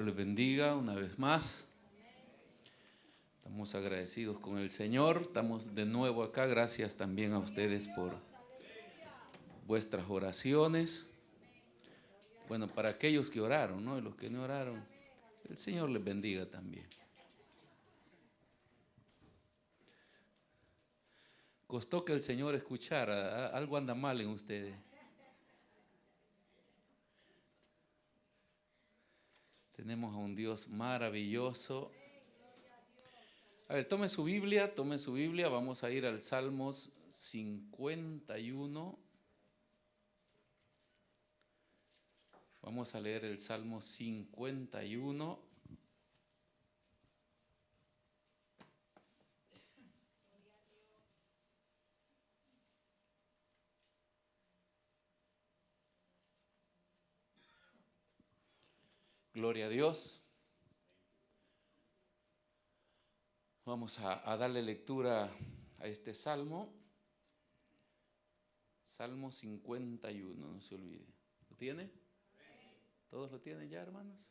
Les bendiga una vez más. Estamos agradecidos con el Señor. Estamos de nuevo acá. Gracias también a ustedes por vuestras oraciones. Bueno, para aquellos que oraron, ¿no? Y los que no oraron, el Señor les bendiga también. Costó que el Señor escuchara. Algo anda mal en ustedes. Tenemos a un Dios maravilloso. A ver, tome su Biblia. Vamos a ir al Salmos 51. Vamos a leer el Salmo 51. Gloria a Dios. Vamos a darle lectura a este salmo. Salmo 51, no se olvide. ¿Lo tiene? ¿Todos lo tienen ya, hermanos?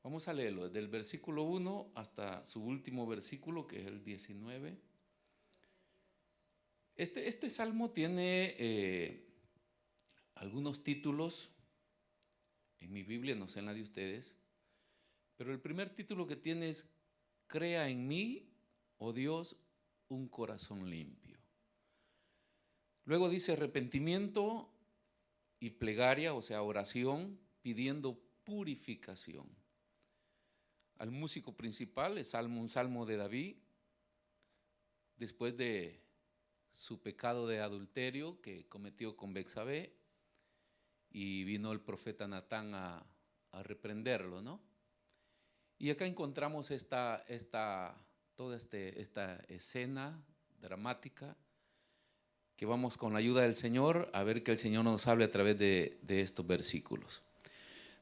Vamos a leerlo desde el versículo 1 hasta su último versículo, que es el 19. Este salmo tiene algunos títulos. En mi Biblia, no sé en la de ustedes, pero el primer título que tiene es: Crea en mí, oh Dios, un corazón limpio. Luego dice arrepentimiento y plegaria, o sea, oración, pidiendo purificación. Al músico principal es un salmo de David, después de su pecado de adulterio que cometió con Betsabé, y vino el profeta Natán a reprenderlo, ¿no? Y acá encontramos toda esta escena dramática que vamos, con la ayuda del Señor, a ver que el Señor nos hable a través de estos versículos.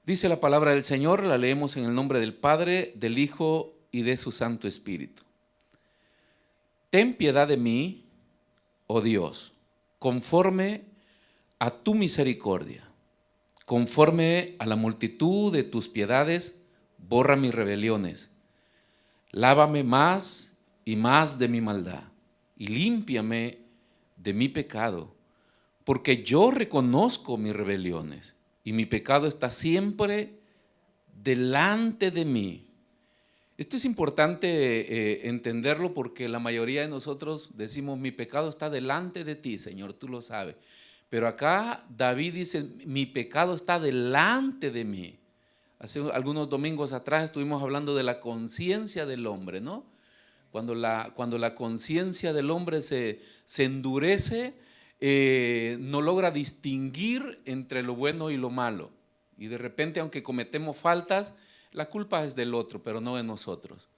Dice la palabra del Señor, la leemos en el nombre del Padre, del Hijo y de su Santo Espíritu. Ten piedad de mí, oh Dios, conforme a tu misericordia. Conforme a la multitud de tus piedades, borra mis rebeliones. Lávame más y más de mi maldad y límpiame de mi pecado, porque yo reconozco mis rebeliones y mi pecado está siempre delante de mí. Esto es importante entenderlo, porque la mayoría de nosotros decimos: mi pecado está delante de ti, Señor, tú lo sabes. Pero acá David dice: mi pecado está delante de mí. Hace algunos domingos atrás estuvimos hablando de la conciencia del hombre, ¿no? Cuando la conciencia del hombre se endurece, no logra distinguir entre lo bueno y lo malo. Y de repente, aunque cometemos faltas, la culpa es del otro, pero no de nosotros.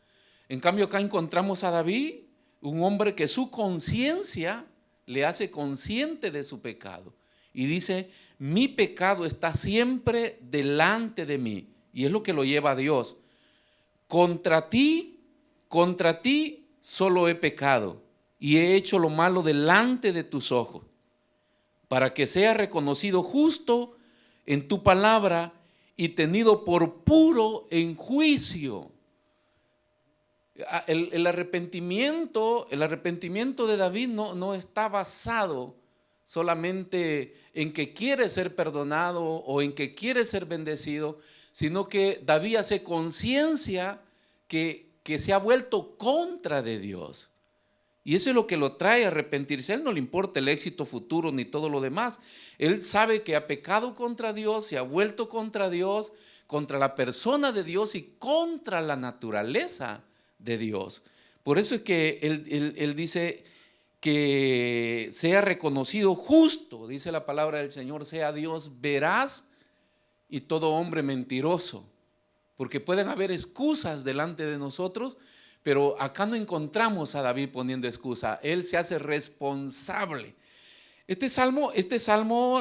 En cambio, acá encontramos a David, un hombre que su conciencia le hace consciente de su pecado. Y dice: mi pecado está siempre delante de mí. Y es lo que lo lleva a Dios. Contra ti solo he pecado y he hecho lo malo delante de tus ojos, para que sea reconocido justo en tu palabra y tenido por puro en juicio. El arrepentimiento de David no está basado solamente en que quiere ser perdonado o en que quiere ser bendecido, sino que David hace conciencia que se ha vuelto contra de Dios. Y eso es lo que lo trae a arrepentirse. A él no le importa el éxito futuro ni todo lo demás. Él sabe que ha pecado contra Dios, se ha vuelto contra Dios, contra la persona de Dios y contra la naturaleza de Dios. Por eso es que él dice que sea reconocido justo, dice la palabra del Señor, sea Dios veraz y todo hombre mentiroso. Porque pueden haber excusas delante de nosotros, pero acá no encontramos a David poniendo excusa. Él se hace responsable. Este salmo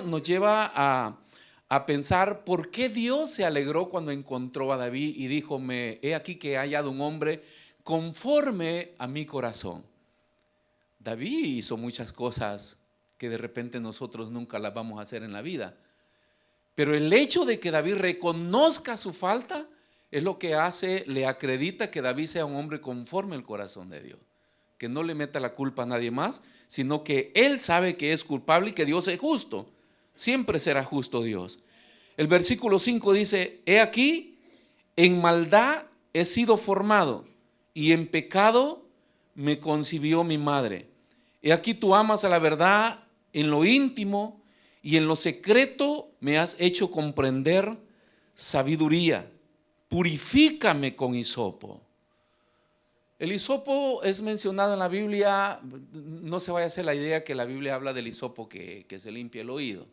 nos lleva a pensar por qué Dios se alegró cuando encontró a David y dijo: he aquí que he hallado un hombre conforme a mi corazón. David hizo muchas cosas que de repente nosotros nunca las vamos a hacer en la vida, Pero el hecho de que David reconozca su falta es lo que le acredita que David sea un hombre conforme al corazón de Dios, que no le meta la culpa a nadie más, sino que él sabe que es culpable y que Dios es justo. Siempre será justo Dios. El versículo 5 dice: he aquí, en maldad he sido formado, y en pecado me concibió mi madre. He aquí, tú amas a la verdad en lo íntimo, y en lo secreto me has hecho comprender sabiduría. Purifícame con hisopo. El hisopo es mencionado en la Biblia. No se vaya a hacer la idea que la Biblia habla del hisopo que se limpia el oído.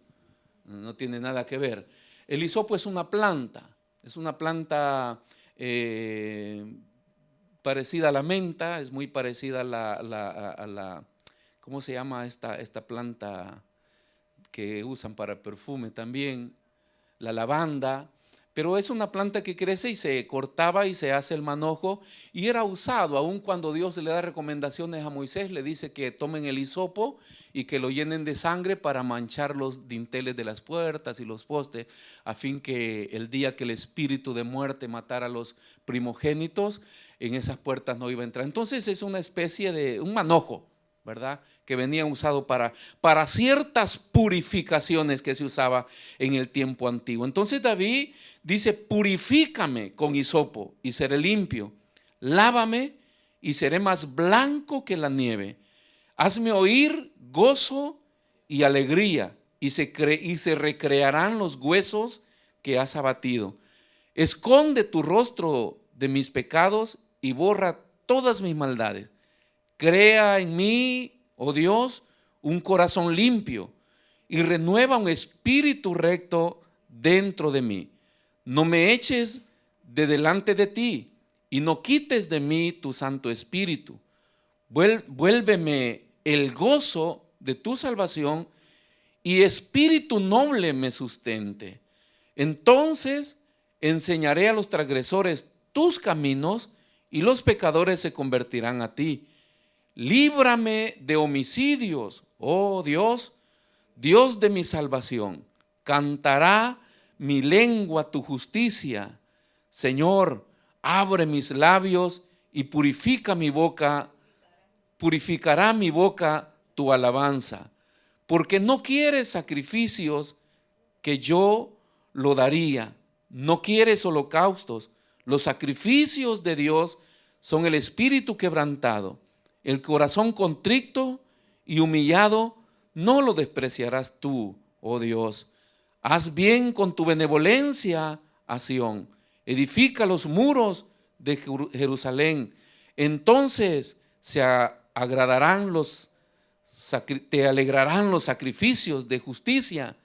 No tiene nada que ver. El hisopo es una planta parecida a la menta, es muy parecida a la ¿cómo se llama esta planta que usan para perfume también? La lavanda. Pero es una planta que crece y se cortaba y se hace el manojo, y era usado, aun cuando Dios le da recomendaciones a Moisés, le dice que tomen el hisopo y que lo llenen de sangre para manchar los dinteles de las puertas y los postes, a fin que el día que el espíritu de muerte matara a los primogénitos, en esas puertas no iba a entrar. Entonces es una especie de un manojo, ¿verdad?, que venía usado para ciertas purificaciones que se usaba en el tiempo antiguo. Entonces David dice: purifícame con hisopo y seré limpio, lávame y seré más blanco que la nieve. Hazme oír gozo y alegría, y se recrearán los huesos que has abatido. Esconde tu rostro de mis pecados y borra todas mis maldades. Crea en mí, oh Dios, un corazón limpio, y renueva un espíritu recto dentro de mí. No me eches de delante de ti, y no quites de mí tu Santo Espíritu. Vuélveme el gozo de tu salvación, y espíritu noble me sustente. Entonces enseñaré a los transgresores tus caminos, y los pecadores se convertirán a ti. Líbrame de homicidios, oh Dios, Dios de mi salvación. Cantará mi lengua tu justicia. Señor, abre mis labios y purificará mi boca tu alabanza. Porque no quieres sacrificios, que yo lo daría. No quieres holocaustos. Los sacrificios de Dios son el espíritu quebrantado. El corazón contrito y humillado no lo despreciarás tú, oh Dios. Haz bien con tu benevolencia a Sión. Edifica los muros de Jerusalén. Entonces te alegrarán los sacrificios de justicia,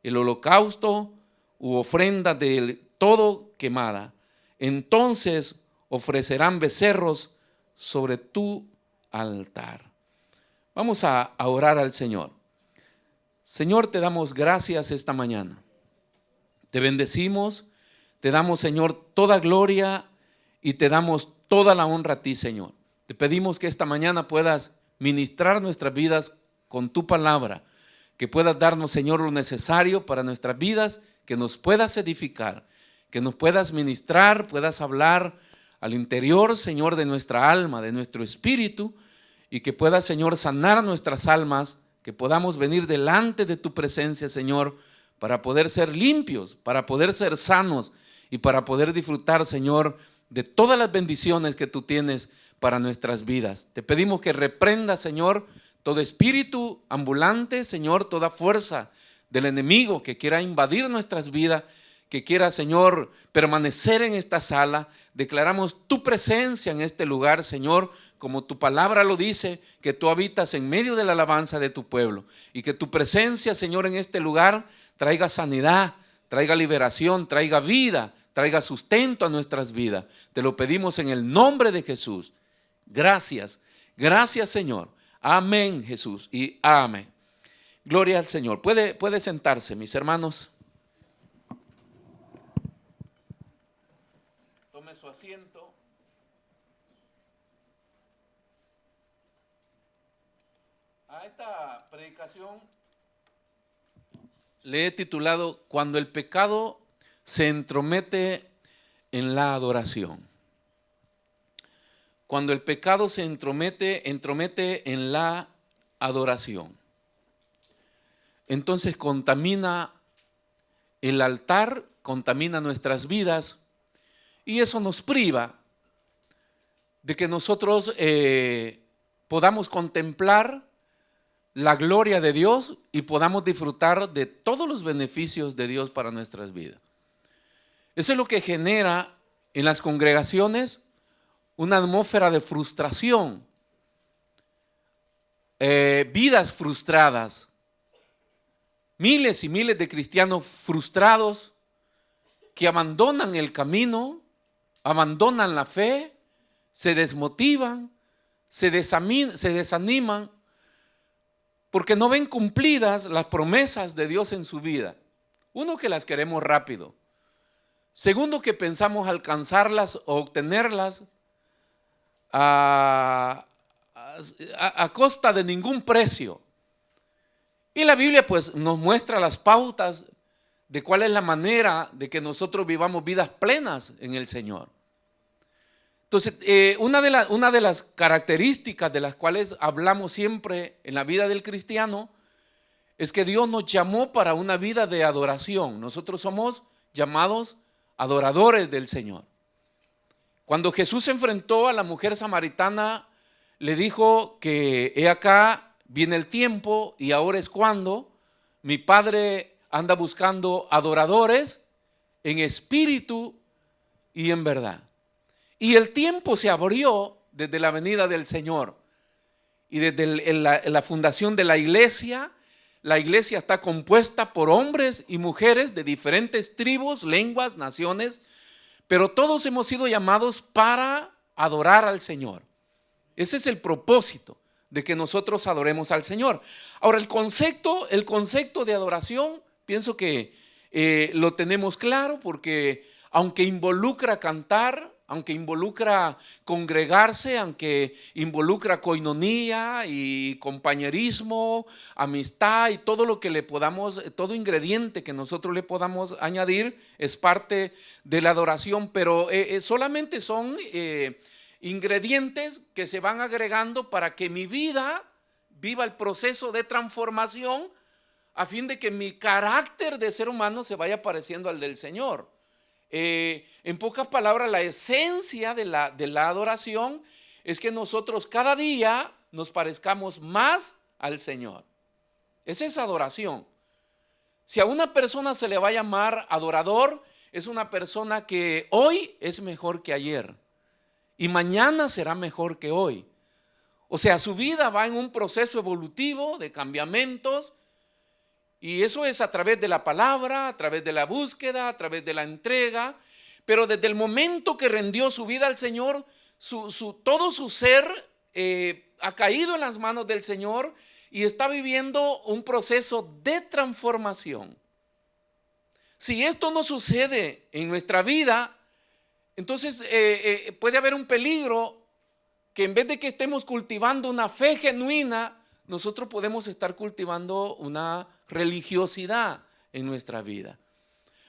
el holocausto u ofrenda del todo quemada. Entonces ofrecerán becerros sobre tu altar. Vamos a orar al Señor. Señor, te damos gracias esta mañana. Te bendecimos, te damos, Señor, toda gloria y te damos toda la honra a ti, Señor. Te pedimos que esta mañana puedas ministrar nuestras vidas con tu palabra, que puedas darnos, Señor, lo necesario para nuestras vidas, que nos puedas edificar, que nos puedas ministrar, puedas hablar al interior, Señor, de nuestra alma, de nuestro espíritu, y que puedas, Señor, sanar nuestras almas, que podamos venir delante de tu presencia, Señor, para poder ser limpios, para poder ser sanos y para poder disfrutar, Señor, de todas las bendiciones que tú tienes para nuestras vidas. Te pedimos que reprenda, Señor, todo espíritu ambulante, Señor, toda fuerza del enemigo que quiera invadir nuestras vidas, que quiera, Señor, permanecer en esta sala. Declaramos tu presencia en este lugar, Señor, como tu palabra lo dice, que tú habitas en medio de la alabanza de tu pueblo, y que tu presencia, Señor, en este lugar traiga sanidad, traiga liberación, traiga vida, traiga sustento a nuestras vidas. Te lo pedimos en el nombre de Jesús. Gracias, gracias, Señor. Amén, Jesús, y amén. Gloria al Señor. Puede sentarse, mis hermanos. Tome su asiento. A esta predicación le he titulado Cuando el pecado se entromete en la adoración. Cuando el pecado se entromete en la adoración. Entonces contamina el altar, contamina nuestras vidas y eso nos priva de que nosotros podamos contemplar la gloria de Dios y podamos disfrutar de todos los beneficios de Dios para nuestras vidas. Eso es lo que genera en las congregaciones una atmósfera de frustración, vidas frustradas, miles y miles de cristianos frustrados que abandonan el camino, abandonan la fe, se desmotivan, se desaniman porque no ven cumplidas las promesas de Dios en su vida. Uno, que las queremos rápido. Segundo, que pensamos alcanzarlas o obtenerlas a costa de ningún precio. Y la Biblia pues nos muestra las pautas de cuál es la manera de que nosotros vivamos vidas plenas en el Señor. Entonces, una de las características de las cuales hablamos siempre en la vida del cristiano es que Dios nos llamó para una vida de adoración. Nosotros somos llamados adoradores del Señor. Cuando Jesús se enfrentó a la mujer samaritana, le dijo que he acá, viene el tiempo y ahora es cuando mi Padre anda buscando adoradores en espíritu y en verdad. Y el tiempo se abrió desde la venida del Señor y desde la fundación de la iglesia. La iglesia está compuesta por hombres y mujeres de diferentes tribus, lenguas, naciones, pero todos hemos sido llamados para adorar al Señor. Ese es el propósito de que nosotros adoremos al Señor. Ahora, el concepto de adoración, pienso que lo tenemos claro, porque aunque involucra cantar, aunque involucra congregarse, aunque involucra coinonía y compañerismo, amistad y todo lo que le podamos, todo ingrediente que nosotros le podamos añadir es parte de la adoración, pero solamente son ingredientes que se van agregando para que mi vida viva el proceso de transformación a fin de que mi carácter de ser humano se vaya pareciendo al del Señor. En pocas palabras, la esencia de la adoración es que nosotros cada día nos parezcamos más al Señor. Esa es adoración. Si a una persona se le va a llamar adorador, es una persona que hoy es mejor que ayer y mañana será mejor que hoy. O sea, su vida va en un proceso evolutivo de cambiamientos. Y eso es a través de la palabra, a través de la búsqueda, a través de la entrega. Pero desde el momento que rindió su vida al Señor, todo su ser ha caído en las manos del Señor y está viviendo un proceso de transformación. Si esto no sucede en nuestra vida, entonces puede haber un peligro que en vez de que estemos cultivando una fe genuina, nosotros podemos estar cultivando una religiosidad en nuestra vida.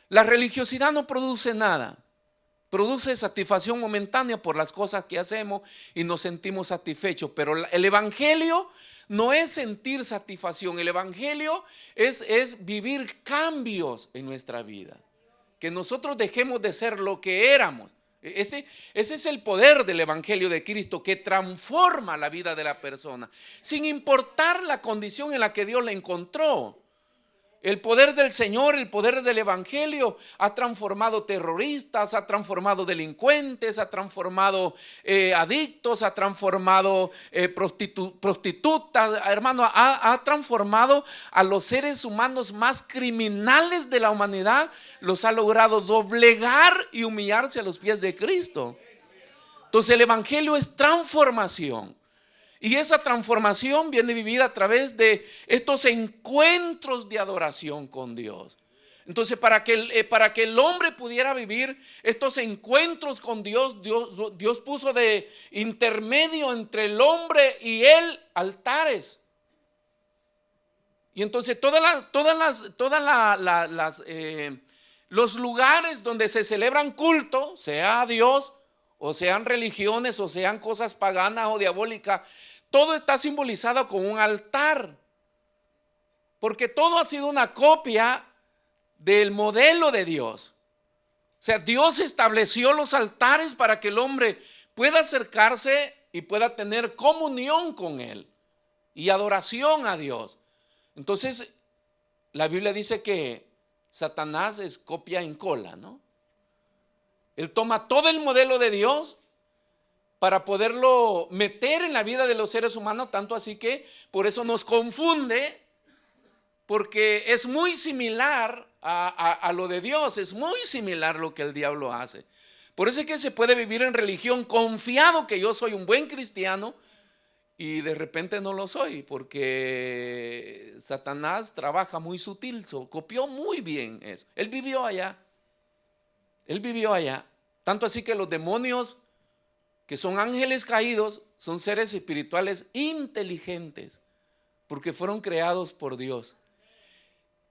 La religiosidad no produce nada, produce satisfacción momentánea por las cosas que hacemos y nos sentimos satisfechos, pero el evangelio no es sentir satisfacción, el evangelio es vivir cambios en nuestra vida, que nosotros dejemos de ser lo que éramos. Ese es el poder del evangelio de Cristo, que transforma la vida de la persona sin importar la condición en la que Dios la encontró. El poder del Señor, el poder del evangelio ha transformado terroristas, ha transformado delincuentes, ha transformado adictos, ha transformado prostitutas, hermano, ha transformado a los seres humanos más criminales de la humanidad, los ha logrado doblegar y humillarse a los pies de Cristo. Entonces el evangelio es transformación. Y esa transformación viene vivida a través de estos encuentros de adoración con Dios. Entonces, para que el hombre pudiera vivir estos encuentros con Dios, Dios puso de intermedio entre el hombre y él altares. Y entonces los lugares donde se celebran culto, sea a Dios, o sean religiones, o sean cosas paganas o diabólicas, todo está simbolizado con un altar. Porque todo ha sido una copia del modelo de Dios. O sea, Dios estableció los altares para que el hombre pueda acercarse y pueda tener comunión con Él y adoración a Dios. Entonces, la Biblia dice que Satanás es copia en cola, ¿no? Él toma todo el modelo de Dios para poderlo meter en la vida de los seres humanos, tanto así que por eso nos confunde, porque es muy similar a lo de Dios, es muy similar lo que el diablo hace. Por eso es que se puede vivir en religión confiado que yo soy un buen cristiano y de repente no lo soy, porque Satanás trabaja muy sutil, copió muy bien eso. Él vivió allá, tanto así que los demonios, que son ángeles caídos, son seres espirituales inteligentes, porque fueron creados por Dios.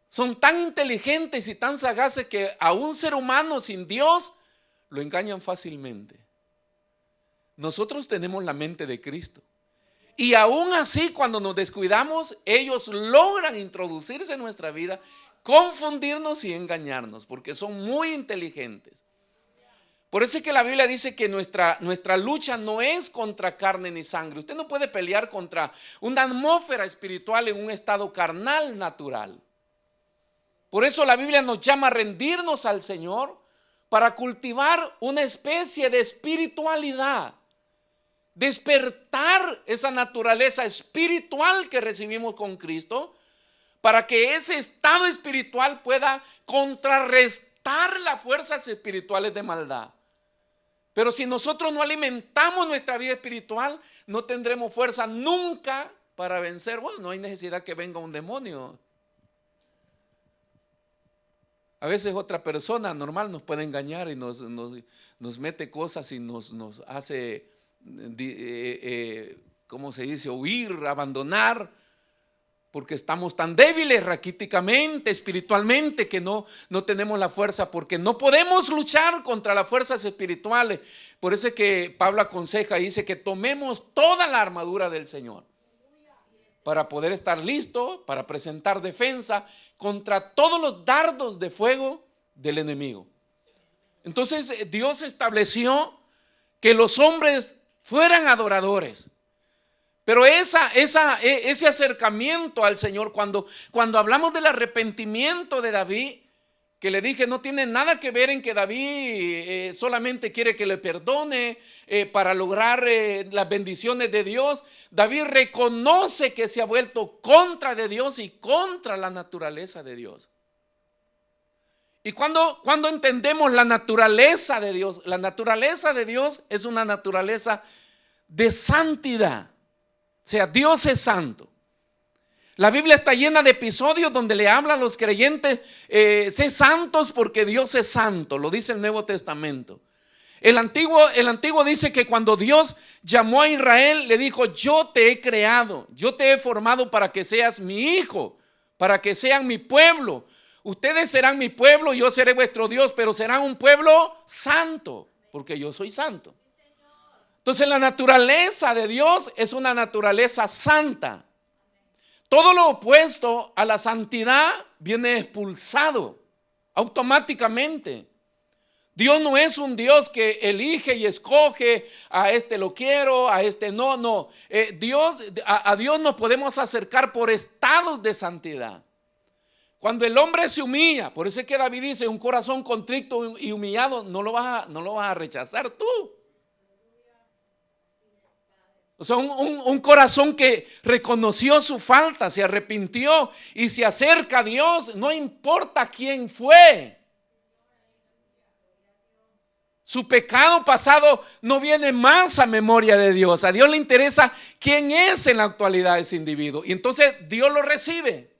Son tan inteligentes y tan sagaces que a un ser humano sin Dios lo engañan fácilmente. Nosotros tenemos la mente de Cristo. Y aún así, cuando nos descuidamos, ellos logran introducirse en nuestra vida, confundirnos y engañarnos, porque son muy inteligentes. Por eso es que la Biblia dice que nuestra lucha no es contra carne ni sangre. Usted no puede pelear contra una atmósfera espiritual en un estado carnal natural. Por eso la Biblia nos llama a rendirnos al Señor para cultivar una especie de espiritualidad, despertar esa naturaleza espiritual que recibimos con Cristo, para que ese estado espiritual pueda contrarrestar las fuerzas espirituales de maldad. Pero si nosotros no alimentamos nuestra vida espiritual, no tendremos fuerza nunca para vencer. Bueno, no hay necesidad que venga un demonio. A veces otra persona normal nos puede engañar y nos mete cosas y nos hace, ¿cómo se dice? Huir, abandonar, porque estamos tan débiles raquíticamente, espiritualmente, que no tenemos la fuerza, porque no podemos luchar contra las fuerzas espirituales. Por eso es que Pablo aconseja y dice que tomemos toda la armadura del Señor para poder estar listo, para presentar defensa contra todos los dardos de fuego del enemigo. Entonces Dios estableció que los hombres fueran adoradores. Pero ese acercamiento al Señor, cuando hablamos del arrepentimiento de David, que le dije, no tiene nada que ver en que David solamente quiere que le perdone para lograr las bendiciones de Dios. David reconoce que se ha vuelto contra de Dios y contra la naturaleza de Dios. Y cuando entendemos la naturaleza de Dios es una naturaleza de santidad. O sea, Dios es santo. La Biblia está llena de episodios donde le habla a los creyentes, sé santos porque Dios es santo, lo dice el Nuevo Testamento. El antiguo dice que cuando Dios llamó a Israel, le dijo, yo te he creado, yo te he formado para que seas mi hijo, para que sean mi pueblo. Ustedes serán mi pueblo, yo seré vuestro Dios, pero serán un pueblo santo, porque yo soy santo. Entonces la naturaleza de Dios es una naturaleza santa. Todo lo opuesto a la santidad viene expulsado automáticamente. Dios no es un Dios que elige y escoge, a este lo quiero, a este no. A Dios nos podemos acercar por estados de santidad. Cuando el hombre se humilla, por eso es que David dice, un corazón contrito y humillado no lo vas a rechazar tú. O sea, un corazón que reconoció su falta, se arrepintió y se acerca a Dios, no importa quién fue. Su pecado pasado no viene más a memoria de Dios. A Dios le interesa quién es en la actualidad ese individuo. Y entonces Dios lo recibe.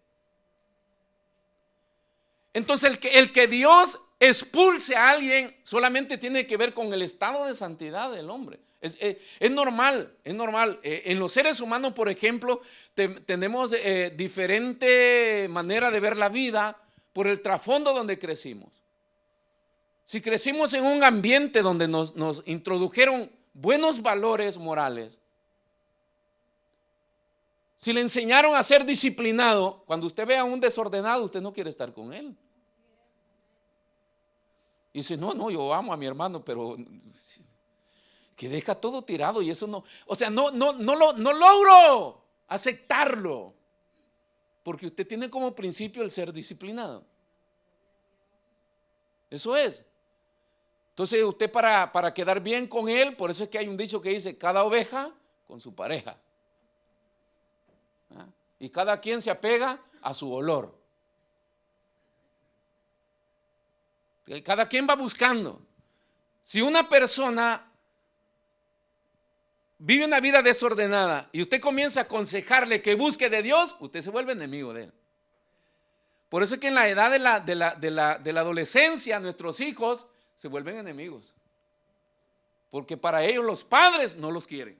Entonces el que Dios expulse a alguien, solamente tiene que ver con el estado de santidad del hombre. Es normal, es normal. En los seres humanos, por ejemplo, tenemos diferente manera de ver la vida por el trasfondo donde crecimos. Si crecimos en un ambiente donde nos introdujeron buenos valores morales, si le enseñaron a ser disciplinado, cuando usted ve a un desordenado, usted no quiere estar con él. Y dice, no, yo amo a mi hermano, pero que deja todo tirado y eso no, o sea, no logro aceptarlo, porque usted tiene como principio el ser disciplinado. Eso es. Entonces usted para quedar bien con él, por eso es que hay un dicho que dice, cada oveja con su pareja. ¿Ah? Y cada quien se apega a su olor. Cada quien va buscando. Si una persona vive una vida desordenada y usted comienza a aconsejarle que busque de Dios, usted se vuelve enemigo de él. Por eso es que en la edad de la adolescencia, nuestros hijos se vuelven enemigos. Porque para ellos los padres no los quieren.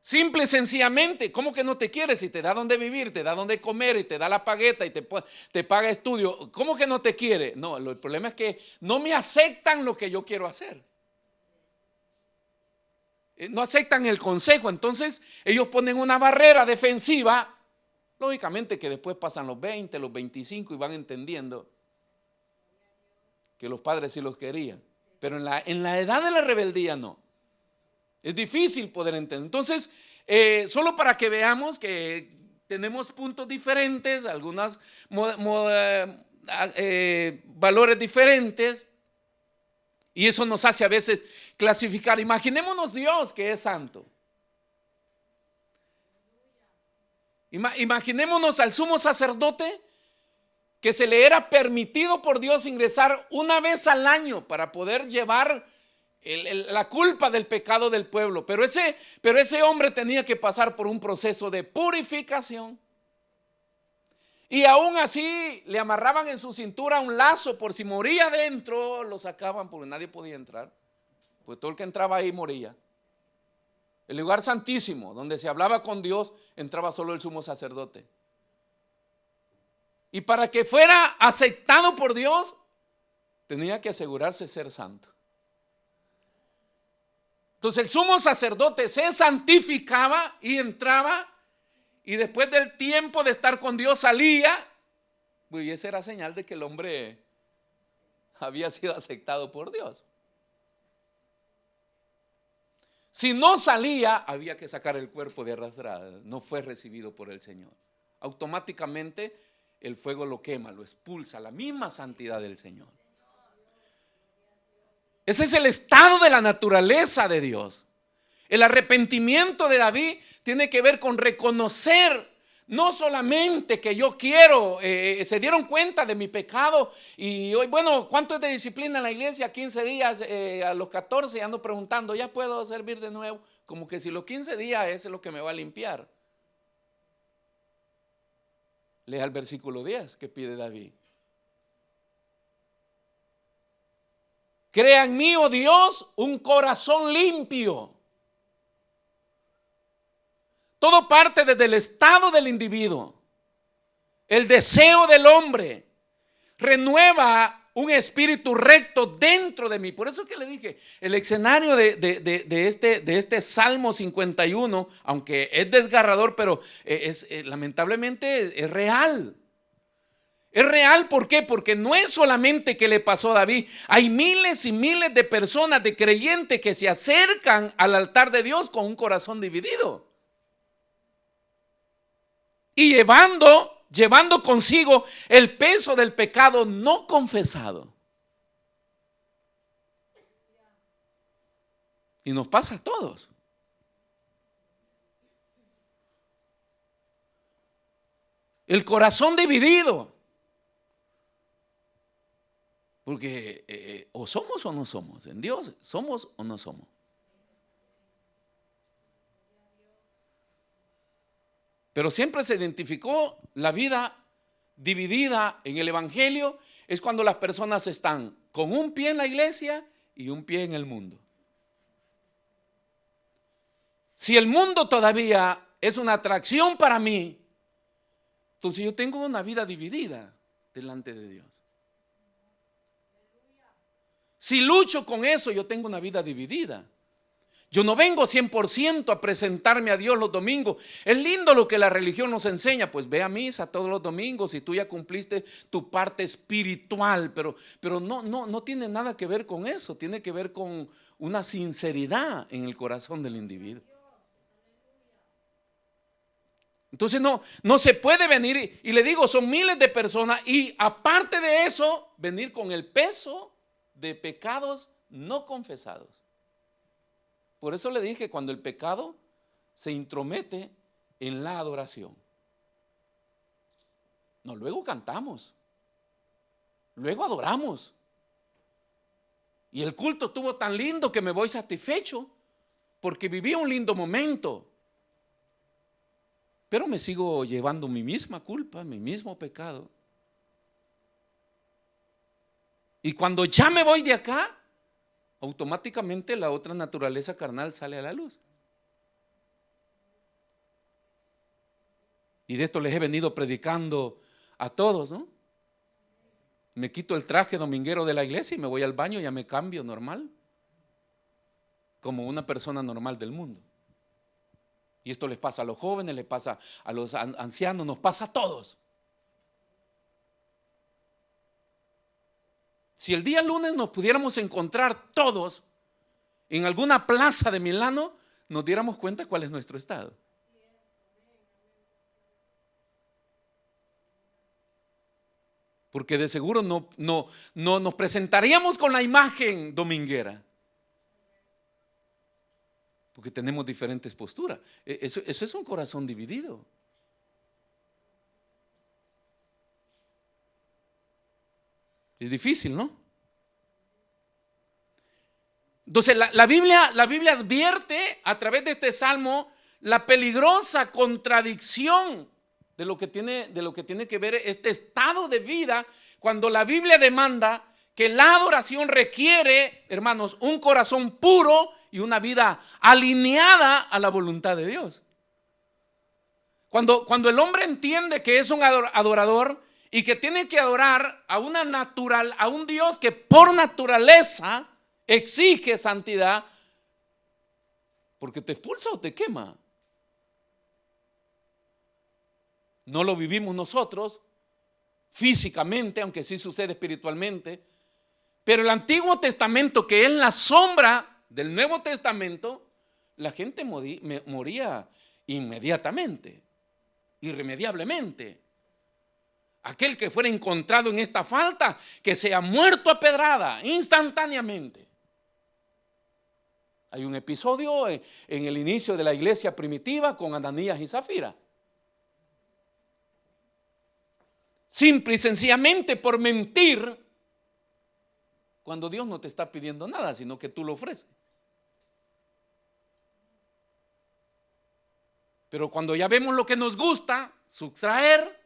Simple y sencillamente, ¿cómo que no te quiere si te da donde vivir, te da donde comer y te da la pagueta y te paga estudio? ¿Cómo que no te quiere? No, el problema es que no me aceptan lo que yo quiero hacer. No aceptan el consejo, entonces ellos ponen una barrera defensiva. Lógicamente que después pasan los 20, los 25 y van entendiendo que los padres sí los querían. Pero en la edad de la rebeldía no. Es difícil poder entender. Entonces, solo para que veamos que tenemos puntos diferentes, algunos valores diferentes, y eso nos hace a veces clasificar. Imaginémonos Dios que es santo. Imaginémonos al sumo sacerdote que se le era permitido por Dios ingresar una vez al año para poder llevar la culpa del pecado del pueblo, pero ese hombre tenía que pasar por un proceso de purificación, y aún así le amarraban en su cintura un lazo por si moría adentro, lo sacaban porque nadie podía entrar, pues todo el que entraba ahí moría. El lugar santísimo donde se hablaba con Dios entraba solo el sumo sacerdote, y para que fuera aceptado por Dios tenía que asegurarse ser santo. Entonces el sumo sacerdote se santificaba y entraba, y después del tiempo de estar con Dios salía, pues esa era señal de que el hombre había sido aceptado por Dios. Si no salía, había que sacar el cuerpo de arrastrada, no fue recibido por el Señor. Automáticamente el fuego lo quema, lo expulsa, la misma santidad del Señor. Ese es el estado de la naturaleza de Dios. El arrepentimiento de David tiene que ver con reconocer no solamente que yo quiero, se dieron cuenta de mi pecado y hoy, bueno, ¿cuánto es de disciplina en la iglesia? 15 días, a los 14 ando preguntando, ¿ya puedo servir de nuevo? Como que si los 15 días es lo que me va a limpiar. Lea el versículo 10 que pide David. Crea en mí, oh Dios, un corazón limpio. Todo parte desde el estado del individuo. El deseo del hombre renueva un espíritu recto dentro de mí. Por eso que le dije, el escenario de este Salmo 51, aunque es desgarrador, pero lamentablemente es real. Es real, ¿por qué? Porque no es solamente que le pasó a David. Hay miles y miles de personas, de creyentes que se acercan al altar de Dios con un corazón dividido. Y llevando consigo el peso del pecado no confesado. Y nos pasa a todos. El corazón dividido. Porque o somos o no somos. En Dios somos o no somos. Pero siempre se identificó la vida dividida en el Evangelio es cuando las personas están con un pie en la iglesia y un pie en el mundo. Si el mundo todavía es una atracción para mí, entonces yo tengo una vida dividida delante de Dios. Si lucho con eso, yo tengo una vida dividida. Yo no vengo 100% a presentarme a Dios los domingos. Es lindo lo que la religión nos enseña, pues ve a misa todos los domingos y tú ya cumpliste tu parte espiritual, pero no tiene nada que ver con eso, tiene que ver con una sinceridad en el corazón del individuo. Entonces no se puede venir, y le digo, son miles de personas, y aparte de eso, venir con el peso de pecados no confesados. Por eso le dije, cuando el pecado se intromete en la adoración. No, luego cantamos, luego adoramos. Y el culto estuvo tan lindo que me voy satisfecho porque viví un lindo momento. Pero me sigo llevando mi misma culpa, mi mismo pecado. Y cuando ya me voy de acá, automáticamente la otra naturaleza carnal sale a la luz. Y de esto les he venido predicando a todos, ¿no? Me quito el traje dominguero de la iglesia y me voy al baño y ya me cambio normal, como una persona normal del mundo. Y esto les pasa a los jóvenes, les pasa a los ancianos, nos pasa a todos. Si el día lunes nos pudiéramos encontrar todos en alguna plaza de Milano, nos diéramos cuenta cuál es nuestro estado. Porque de seguro no nos presentaríamos con la imagen dominguera. Porque tenemos diferentes posturas. Eso es un corazón dividido. Es difícil, ¿no? Entonces la Biblia advierte a través de este salmo la peligrosa contradicción de lo que tiene que ver este estado de vida, cuando la Biblia demanda que la adoración requiere, hermanos, un corazón puro y una vida alineada a la voluntad de Dios. Cuando el hombre entiende que es un adorador y que tiene que adorar a un Dios que por naturaleza exige santidad, porque te expulsa o te quema. No lo vivimos nosotros físicamente, aunque sí sucede espiritualmente, pero el Antiguo Testamento, que es la sombra del Nuevo Testamento, la gente moría inmediatamente, irremediablemente. Aquel que fuera encontrado en esta falta, que sea muerto a pedrada instantáneamente. Hay un episodio en el inicio de la iglesia primitiva con Ananías y Zafira. Simple y sencillamente por mentir, cuando Dios no te está pidiendo nada, sino que tú lo ofreces. Pero cuando ya vemos lo que nos gusta, sustraer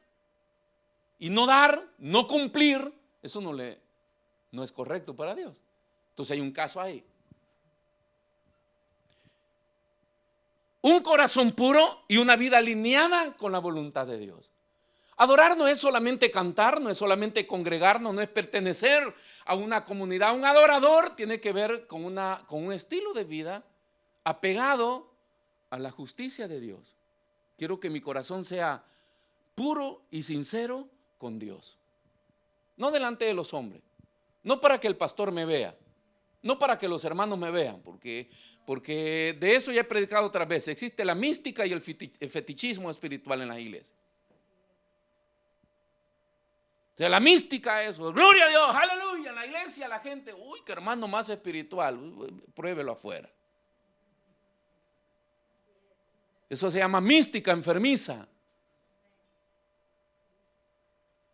y no dar, no cumplir, eso no es correcto para Dios. Entonces hay un caso ahí. Un corazón puro y una vida alineada con la voluntad de Dios. Adorar no es solamente cantar, no es solamente congregarnos, no es pertenecer a una comunidad. Un adorador tiene que ver con un estilo de vida apegado a la justicia de Dios. Quiero que mi corazón sea puro y sincero con Dios. No delante de los hombres, no para que el pastor me vea, no para que los hermanos me vean, porque de eso ya he predicado otras veces. Existe la mística y el fetichismo espiritual en las iglesias. O sea, la mística es, gloria a Dios, aleluya, en la iglesia la gente, uy, qué hermano más espiritual, pruébelo afuera. Eso se llama mística enfermiza.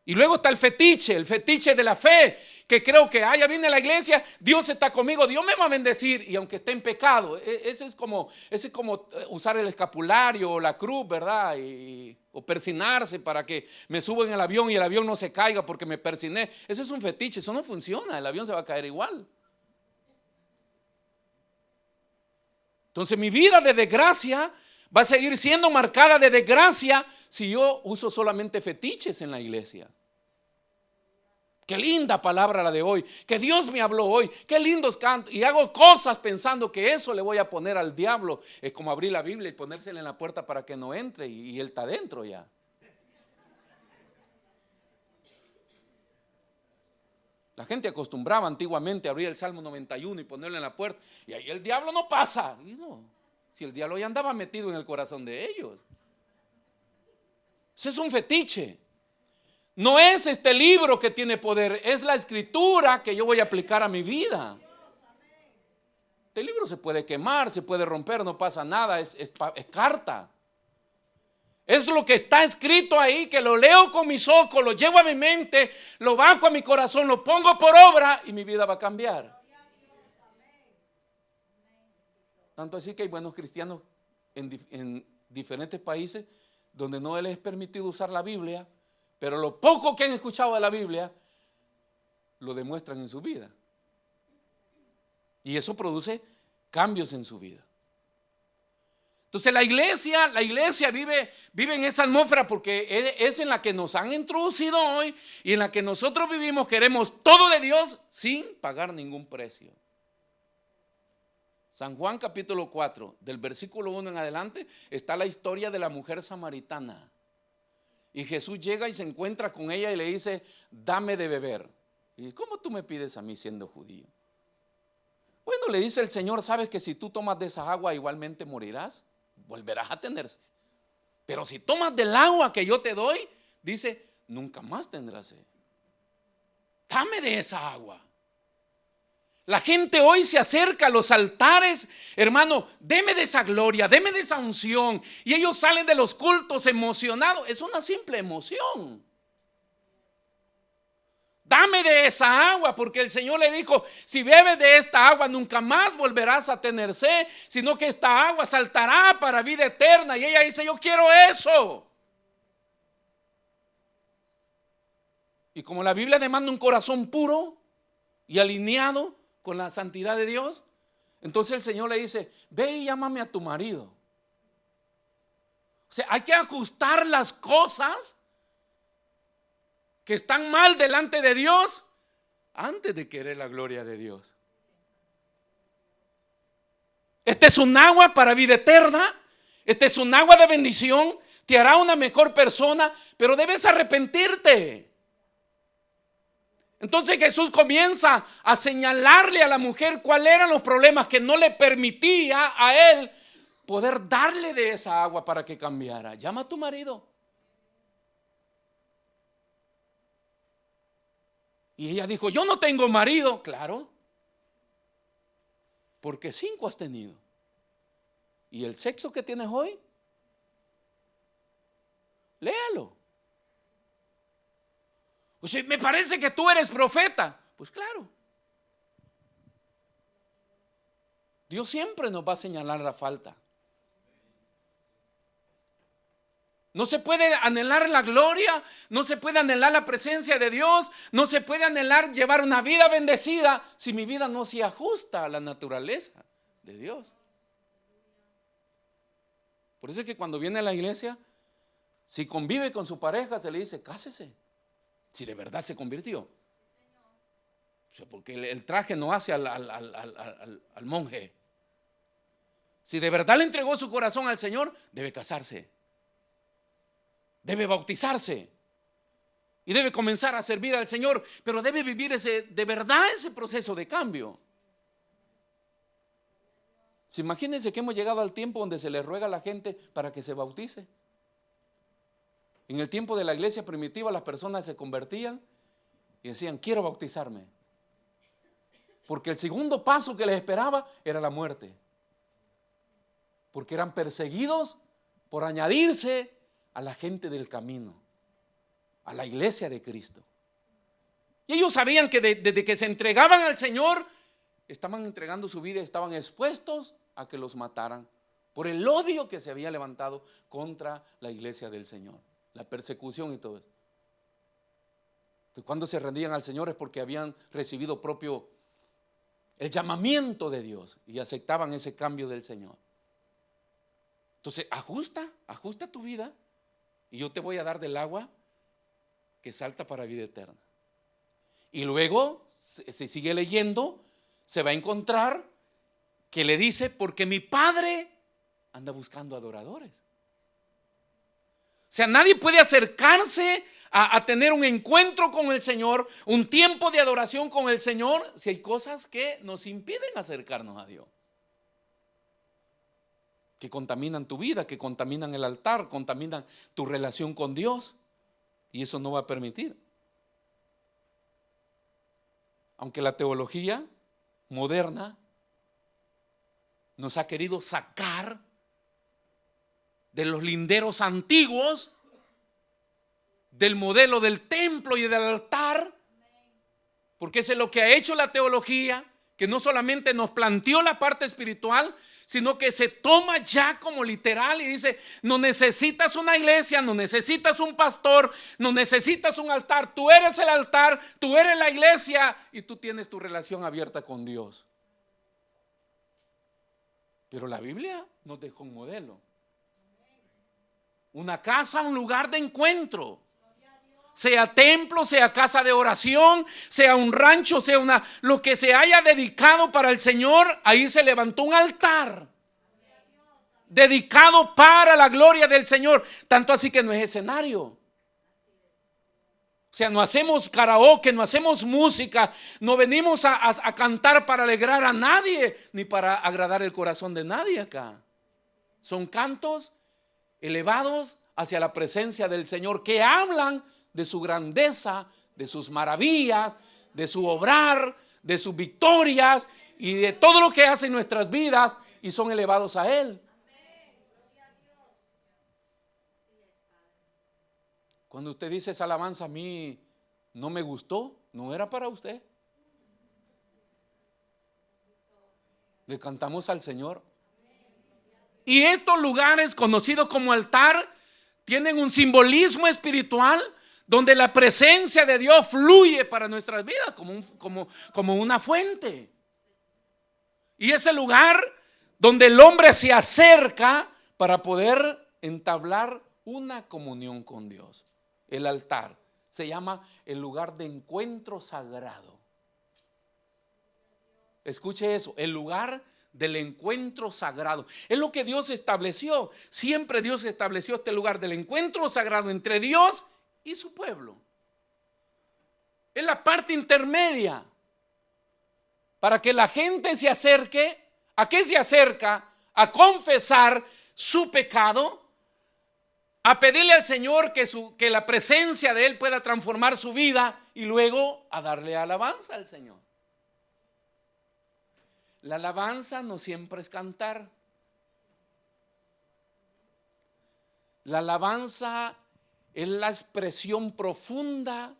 Y luego está el fetiche de la fe, que creo que ya viene la iglesia, Dios está conmigo, Dios me va a bendecir, y aunque esté en pecado. Ese es como usar el escapulario o la cruz, ¿verdad? O persinarse para que me suba en el avión y el avión no se caiga porque me persiné. Eso es un fetiche, eso no funciona, el avión se va a caer igual. Entonces mi vida de desgracia va a seguir siendo marcada de desgracia si yo uso solamente fetiches en la iglesia. Qué linda palabra la de hoy, que Dios me habló hoy, qué lindos cantos, y hago cosas pensando que eso le voy a poner al diablo. Es como abrir la Biblia y ponérsela en la puerta para que no entre, y él está dentro ya. La gente acostumbraba antiguamente a abrir el Salmo 91 y ponerlo en la puerta, y ahí el diablo no pasa. Y no, si el diablo ya andaba metido en el corazón de ellos. Ese es un fetiche. No es este libro que tiene poder, es la escritura que yo voy a aplicar a mi vida. Este libro se puede quemar, se puede romper, no pasa nada, es carta. Es lo que está escrito ahí, que lo leo con mis ojos, lo llevo a mi mente, lo bajo a mi corazón, lo pongo por obra y mi vida va a cambiar. Tanto así que hay buenos cristianos en diferentes países donde no les es permitido usar la Biblia, pero lo poco que han escuchado de la Biblia lo demuestran en su vida. Y eso produce cambios en su vida. Entonces la iglesia vive en esa atmósfera porque es en la que nos han introducido hoy y en la que nosotros vivimos. Queremos todo de Dios sin pagar ningún precio. San Juan capítulo 4, del versículo 1 en adelante, está la historia de la mujer samaritana. Y Jesús llega y se encuentra con ella y le dice, dame de beber. Y ¿cómo tú me pides a mí siendo judío? Bueno, le dice el Señor, ¿sabes que si tú tomas de esa agua igualmente morirás? Volverás a tener sed. Pero si tomas del agua que yo te doy, dice, nunca más tendrás sed. Dame de esa agua. La gente hoy se acerca a los altares, hermano, deme de esa gloria, deme de esa unción. Y ellos salen de los cultos emocionados. Es una simple emoción. Dame de esa agua, porque el Señor le dijo, si bebes de esta agua nunca más volverás a tener sed, sino que esta agua saltará para vida eterna. Y ella dice, yo quiero eso. Y como la Biblia demanda un corazón puro y alineado con la santidad de Dios, entonces el Señor le dice, ve y llámame a tu marido. O sea, hay que ajustar las cosas que están mal delante de Dios antes de querer la gloria de Dios. Este es un agua para vida eterna, este es un agua de bendición, te hará una mejor persona, pero debes arrepentirte. Entonces Jesús comienza a señalarle a la mujer cuáles eran los problemas que no le permitía a él poder darle de esa agua para que cambiara. Llama a tu marido. Y ella dijo, yo no tengo marido. Claro, porque 5 has tenido. ¿Y el sexo que tienes hoy? Léalo. O sea, me parece que tú eres profeta. Pues claro. Dios siempre nos va a señalar la falta. No se puede anhelar la gloria, no se puede anhelar la presencia de Dios, no se puede anhelar llevar una vida bendecida si mi vida no se ajusta a la naturaleza de Dios. Por eso es que cuando viene a la iglesia, si convive con su pareja, se le dice, cásese. Si de verdad se convirtió. O sea, porque el traje no hace al monje. Si de verdad le entregó su corazón al Señor, debe casarse. Debe bautizarse. Y debe comenzar a servir al Señor. Pero debe vivir de verdad ese proceso de cambio. Si imagínense que hemos llegado al tiempo donde se le ruega a la gente para que se bautice. En el tiempo de la iglesia primitiva las personas se convertían y decían, quiero bautizarme. Porque el segundo paso que les esperaba era la muerte. Porque eran perseguidos por añadirse a la gente del camino, a la iglesia de Cristo. Y ellos sabían que desde que se entregaban al Señor, estaban entregando su vida, estaban expuestos a que los mataran por el odio que se había levantado contra la iglesia del Señor, la persecución y todo eso. Entonces, cuando se rendían al Señor es porque habían recibido propio el llamamiento de Dios y aceptaban ese cambio del Señor. Entonces, ajusta tu vida y yo te voy a dar del agua que salta para vida eterna. Y luego se sigue leyendo, se va a encontrar que le dice, porque mi Padre anda buscando adoradores. O sea, nadie puede acercarse a tener un encuentro con el Señor, un tiempo de adoración con el Señor, si hay cosas que nos impiden acercarnos a Dios, que contaminan tu vida, que contaminan el altar, contaminan tu relación con Dios, y eso no va a permitir. Aunque la teología moderna nos ha querido sacar de los linderos antiguos, del modelo del templo y del altar, porque eso es lo que ha hecho la teología, que no solamente nos planteó la parte espiritual, sino que se toma ya como literal y dice, no necesitas una iglesia, no necesitas un pastor, no necesitas un altar, tú eres el altar, tú eres la iglesia y tú tienes tu relación abierta con Dios. Pero la Biblia nos dejó un modelo. Una casa, un lugar de encuentro. Sea templo, sea casa de oración, sea un rancho, sea lo que se haya dedicado para el Señor, ahí se levantó un altar dedicado para la gloria del Señor. Tanto así que no es escenario. O sea, no hacemos karaoke, no hacemos música, no venimos a cantar para alegrar a nadie, ni para agradar el corazón de nadie acá. Son cantos elevados hacia la presencia del Señor, que hablan de su grandeza, de sus maravillas, de su obrar, de sus victorias y de todo lo que hace en nuestras vidas, y son elevados a Él. Cuando usted dice esa alabanza, a mí no me gustó, no era para usted. Le cantamos al Señor. Y estos lugares conocidos como altar tienen un simbolismo espiritual donde la presencia de Dios fluye para nuestras vidas como una fuente. Y es el lugar donde el hombre se acerca para poder entablar una comunión con Dios. El altar se llama el lugar de encuentro sagrado. Escuche eso, el lugar del encuentro sagrado. Es lo que Dios estableció. Siempre Dios estableció este lugar del encuentro sagrado entre Dios y su pueblo. Es la parte intermedia para que la gente se acerque. ¿A qué se acerca? A confesar su pecado, a pedirle al Señor que la presencia de Él pueda transformar su vida y luego a darle alabanza al Señor. La alabanza no siempre es cantar. La alabanza es la expresión profunda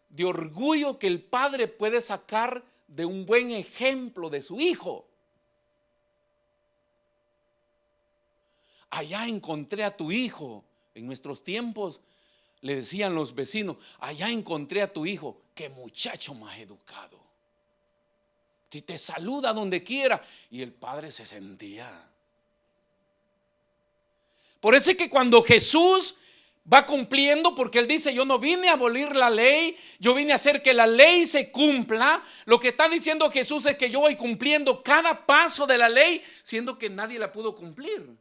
de orgullo que el padre puede sacar de un buen ejemplo de su hijo. Allá encontré a tu hijo. En nuestros tiempos le decían los vecinos, allá encontré a tu hijo. Qué muchacho más educado. Si te saluda donde quiera. Y el padre se sentía. Por eso es que cuando Jesús va cumpliendo, porque Él dice, yo no vine a abolir la ley, yo vine a hacer que la ley se cumpla. Lo que está diciendo Jesús es que yo voy cumpliendo cada paso de la ley, siendo que nadie la pudo cumplir.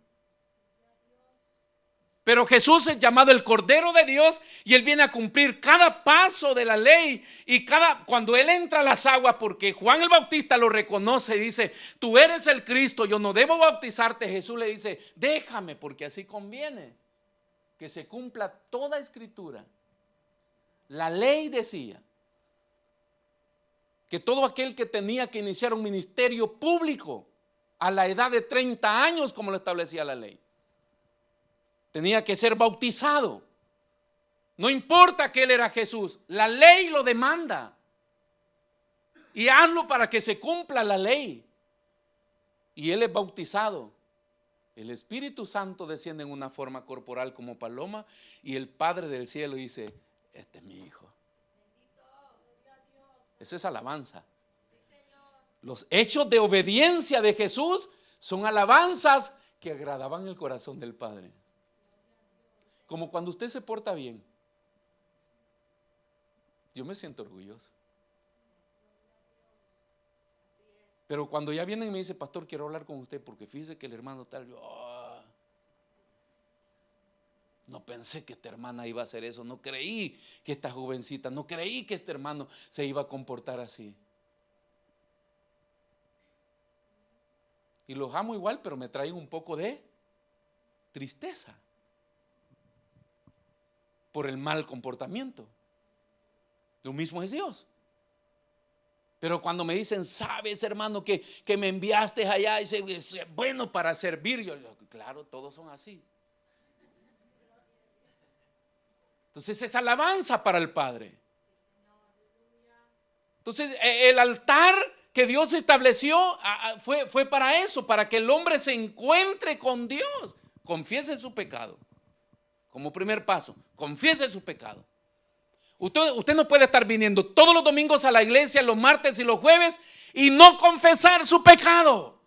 Pero Jesús es llamado el Cordero de Dios y Él viene a cumplir cada paso de la ley. Y cuando Él entra a las aguas, porque Juan el Bautista lo reconoce y dice, tú eres el Cristo, yo no debo bautizarte. Jesús le dice, déjame, porque así conviene que se cumpla toda escritura. La ley decía que todo aquel que tenía que iniciar un ministerio público a la edad de 30 años, como lo establecía la ley, tenía que ser bautizado. No importa que Él era Jesús, la ley lo demanda. Y hazlo para que se cumpla la ley. Y Él es bautizado. El Espíritu Santo desciende en una forma corporal como paloma y el Padre del cielo dice: este es mi hijo. Eso es alabanza. Los hechos de obediencia de Jesús son alabanzas que agradaban el corazón del Padre. Como cuando usted se porta bien. Yo me siento orgulloso. Pero cuando ya vienen y me dicen: pastor, quiero hablar con usted porque fíjese que el hermano tal, yo no pensé que esta hermana iba a hacer eso, no creí que esta jovencita, no creí que este hermano se iba a comportar así. Y los amo igual, pero me traen un poco de tristeza por el mal comportamiento. Lo mismo es Dios. Pero cuando me dicen: sabes, hermano, que me enviaste allá, y es bueno para servir, yo digo: claro, todos son así. Entonces es alabanza para el Padre. Entonces el altar que Dios estableció fue para eso, para que el hombre se encuentre con Dios. Confiese su pecado. Como primer paso, confiese su pecado. Usted no puede estar viniendo todos los domingos a la iglesia, los martes y los jueves, y no confesar su pecado.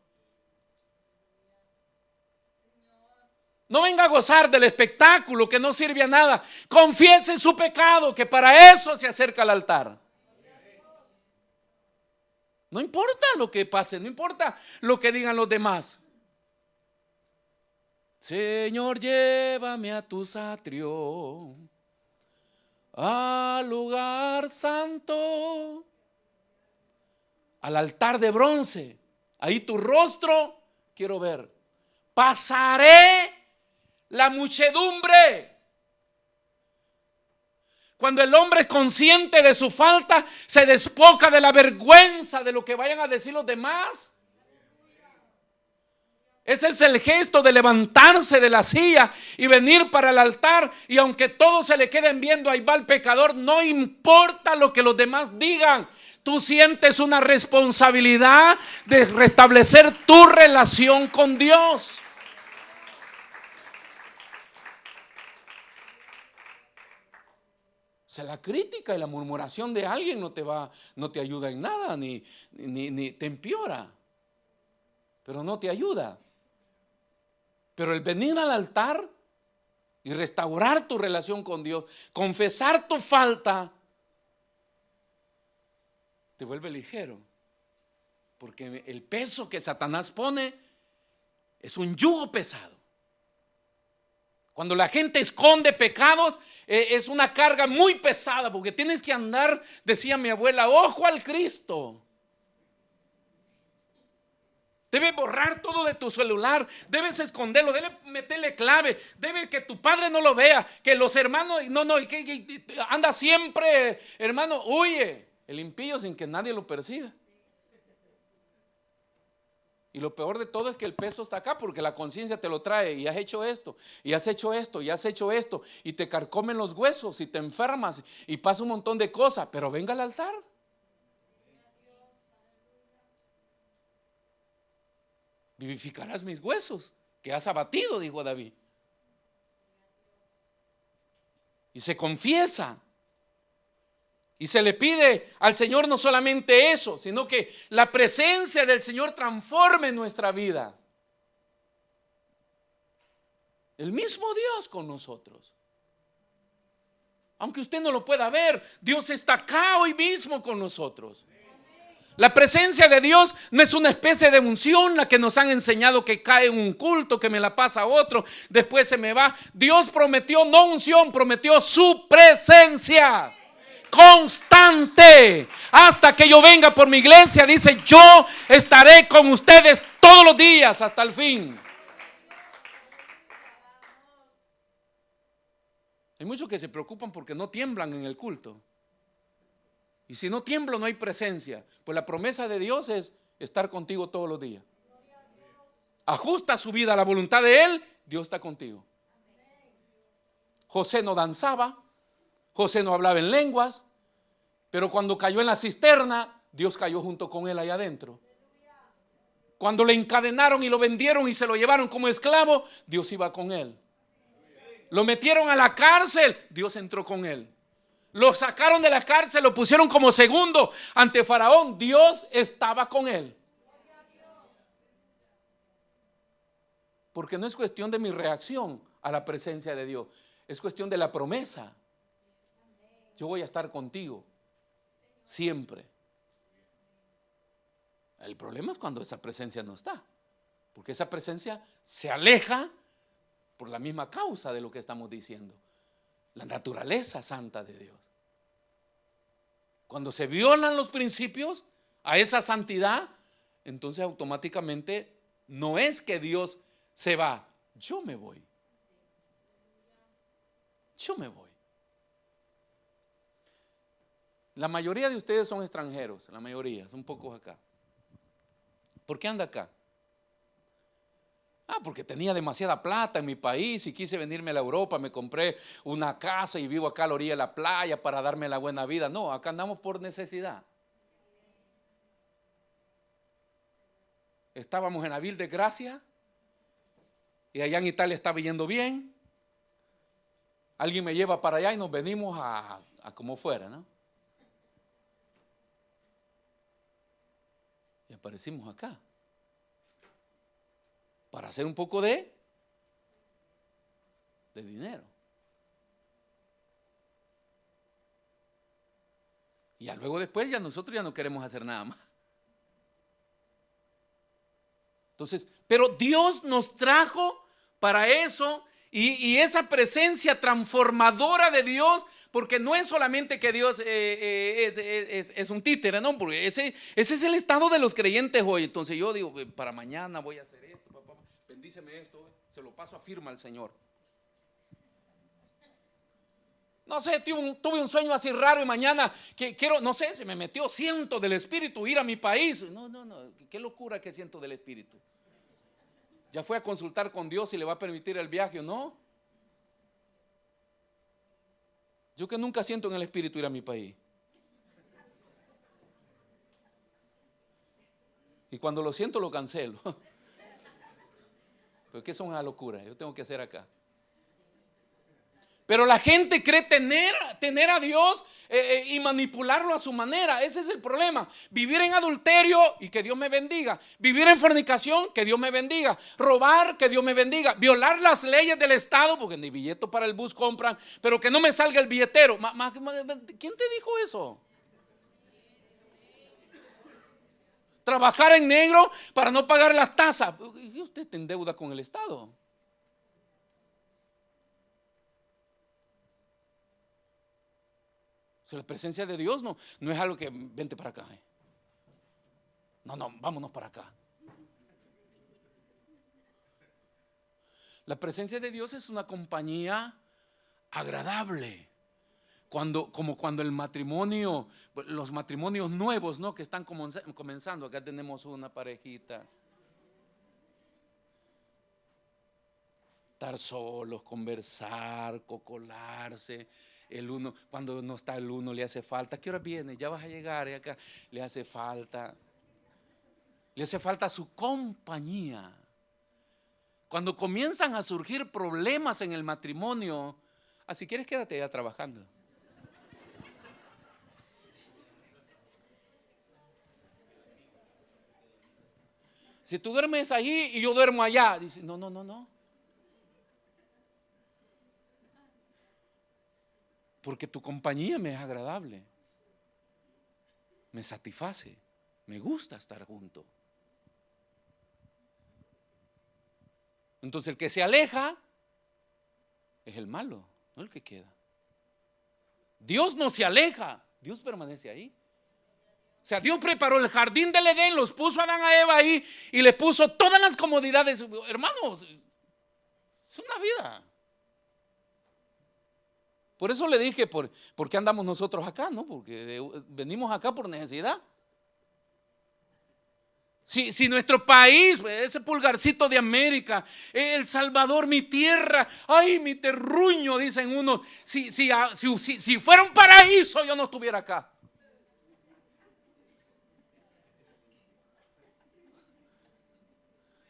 No venga a gozar del espectáculo que no sirve a nada. Confiese su pecado, que para eso se acerca al altar. No importa lo que pase, no importa lo que digan los demás. Señor, llévame a tu atrio, al lugar santo, al altar de bronce. Ahí tu rostro quiero ver. Pasaré la muchedumbre. Cuando el hombre es consciente de su falta, se despoja de la vergüenza de lo que vayan a decir los demás. Ese es el gesto de levantarse de la silla y venir para el altar. Y aunque todos se le queden viendo, ahí va el pecador, no importa lo que los demás digan. Tú sientes una responsabilidad de restablecer tu relación con Dios. O sea, la crítica y la murmuración de alguien no te ayuda en nada, ni te empeora, pero no te ayuda. Pero el venir al altar y restaurar tu relación con Dios, confesar tu falta, te vuelve ligero. Porque el peso que Satanás pone es un yugo pesado. Cuando la gente esconde pecados, es una carga muy pesada, porque tienes que andar, decía mi abuela, ojo al Cristo. Debes borrar todo de tu celular, debes esconderlo, debes meterle clave, debes que tu padre no lo vea, que los hermanos, que anda siempre, hermano, huye el impío sin que nadie lo persiga. Y lo peor de todo es que el peso está acá, porque la conciencia te lo trae, y has hecho esto, y has hecho esto, y has hecho esto, y te carcomen los huesos, y te enfermas, y pasa un montón de cosas, pero venga al altar. Vivificarás mis huesos que has abatido, dijo David. Y se confiesa. Y se le pide al Señor no solamente eso, sino que la presencia del Señor transforme nuestra vida. El mismo Dios con nosotros. Aunque usted no lo pueda ver, Dios está acá hoy mismo con nosotros. La presencia de Dios no es una especie de unción, la que nos han enseñado, que cae en un culto, que me la pasa a otro, después se me va. Dios prometió no unción, prometió su presencia constante. Hasta que yo venga por mi iglesia, dice, yo estaré con ustedes todos los días hasta el fin. Hay muchos que se preocupan porque no tiemblan en el culto. Y si no tiemblo, no hay presencia. Pues la promesa de Dios es estar contigo todos los días. Ajusta su vida a la voluntad de Él, Dios está contigo. José no danzaba, José no hablaba en lenguas, pero cuando cayó en la cisterna, Dios cayó junto con él allá adentro. Cuando le encadenaron y lo vendieron y se lo llevaron como esclavo, Dios iba con él. Lo metieron a la cárcel, Dios entró con él. Lo sacaron de la cárcel, lo pusieron como segundo ante Faraón, Dios estaba con él. Porque no es cuestión de mi reacción a la presencia de Dios, es cuestión de la promesa. Yo voy a estar contigo siempre. El problema es cuando esa presencia no está, porque esa presencia se aleja por la misma causa de lo que estamos diciendo, la naturaleza santa de Dios. Cuando se violan los principios a esa santidad, entonces automáticamente no es que Dios se va, yo me voy. Yo me voy. La mayoría de ustedes son extranjeros, la mayoría, son pocos acá. ¿Por qué anda acá? Porque tenía demasiada plata en mi país y quise venirme a la Europa, me compré una casa y vivo acá a la orilla de la playa para darme la buena vida. No, acá andamos por necesidad. Estábamos en la vil desgracia y allá en Italia estaba yendo bien. Alguien me lleva para allá y nos venimos a como fuera, ¿no? Y aparecimos acá para hacer un poco de dinero. Y ya luego después nosotros ya no queremos hacer nada más. Entonces, pero Dios nos trajo para eso y esa presencia transformadora de Dios, porque no es solamente que Dios es un títere, no, porque ese es el estado de los creyentes hoy. Entonces yo digo, para mañana voy a hacer esto, papá, bendíceme esto, se lo paso a firma al Señor. No sé, tuve un sueño así raro y mañana que quiero, no sé, se me metió, siento del Espíritu ir a mi país. No, qué locura que siento del Espíritu. Ya fue a consultar con Dios si le va a permitir el viaje o no. Yo que nunca siento en el Espíritu ir a mi país. Y cuando lo siento lo cancelo. Pero que eso es una locura, yo tengo que hacer acá. Pero la gente cree tener a Dios y manipularlo a su manera. Ese es el problema. Vivir en adulterio y que Dios me bendiga. Vivir en fornicación, que Dios me bendiga. Robar, que Dios me bendiga. Violar las leyes del Estado, porque ni billeto para el bus compran, pero que no me salga el billetero. ¿Quién te dijo eso? Trabajar en negro para no pagar las tasas. ¿Y usted está en deuda con el Estado? O sea, la presencia de Dios no es algo que vente para acá. No, vámonos para acá. La presencia de Dios es una compañía agradable. Como cuando el matrimonio, los matrimonios nuevos, ¿no? Que están comenzando. Acá tenemos una parejita. Estar solos, conversar, cocolarse. El uno, cuando no está el uno, le hace falta. ¿Qué hora viene? Ya vas a llegar. Y acá le hace falta. Le hace falta su compañía. Cuando comienzan a surgir problemas en el matrimonio, si quieres quédate allá trabajando. Si tú duermes ahí y yo duermo allá, dice, no. Porque tu compañía me es agradable, me satisface, me gusta estar junto. Entonces el que se aleja es el malo, no el que queda. Dios no se aleja, Dios permanece ahí. O sea, Dios preparó el jardín del Edén, los puso a Adán y a Eva ahí y les puso todas las comodidades. Hermanos, es una vida. Por eso le dije, ¿por qué andamos nosotros acá? ¿No? Porque venimos acá por necesidad. Si nuestro país, ese pulgarcito de América, El Salvador, mi tierra, ay, mi terruño, dicen unos, si fuera un paraíso yo no estuviera acá.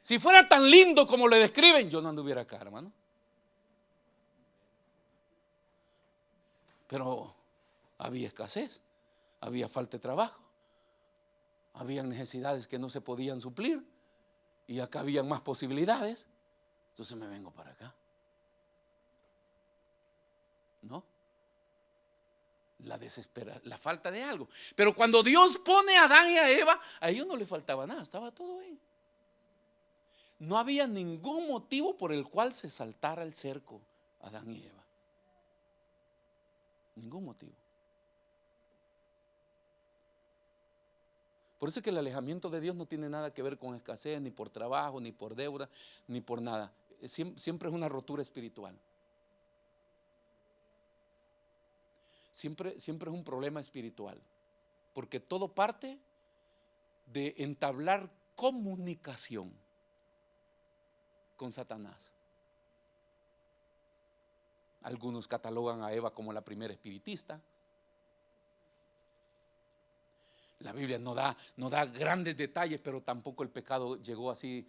Si fuera tan lindo como le describen, yo no anduviera acá, hermano. Pero había escasez, había falta de trabajo, había necesidades que no se podían suplir y acá había más posibilidades. Entonces me vengo para acá. ¿No? La desesperación, la falta de algo. Pero cuando Dios pone a Adán y a Eva, a ellos no les faltaba nada, estaba todo ahí. No había ningún motivo por el cual se saltara el cerco Adán y Eva. Ningún motivo. Por eso es que el alejamiento de Dios no tiene nada que ver con escasez, ni por trabajo, ni por deuda, ni por nada. Siempre es una rotura espiritual. Siempre es un problema espiritual. Porque todo parte de entablar comunicación con Satanás. Algunos catalogan a Eva como la primera espiritista. La Biblia no da grandes detalles, pero tampoco el pecado llegó así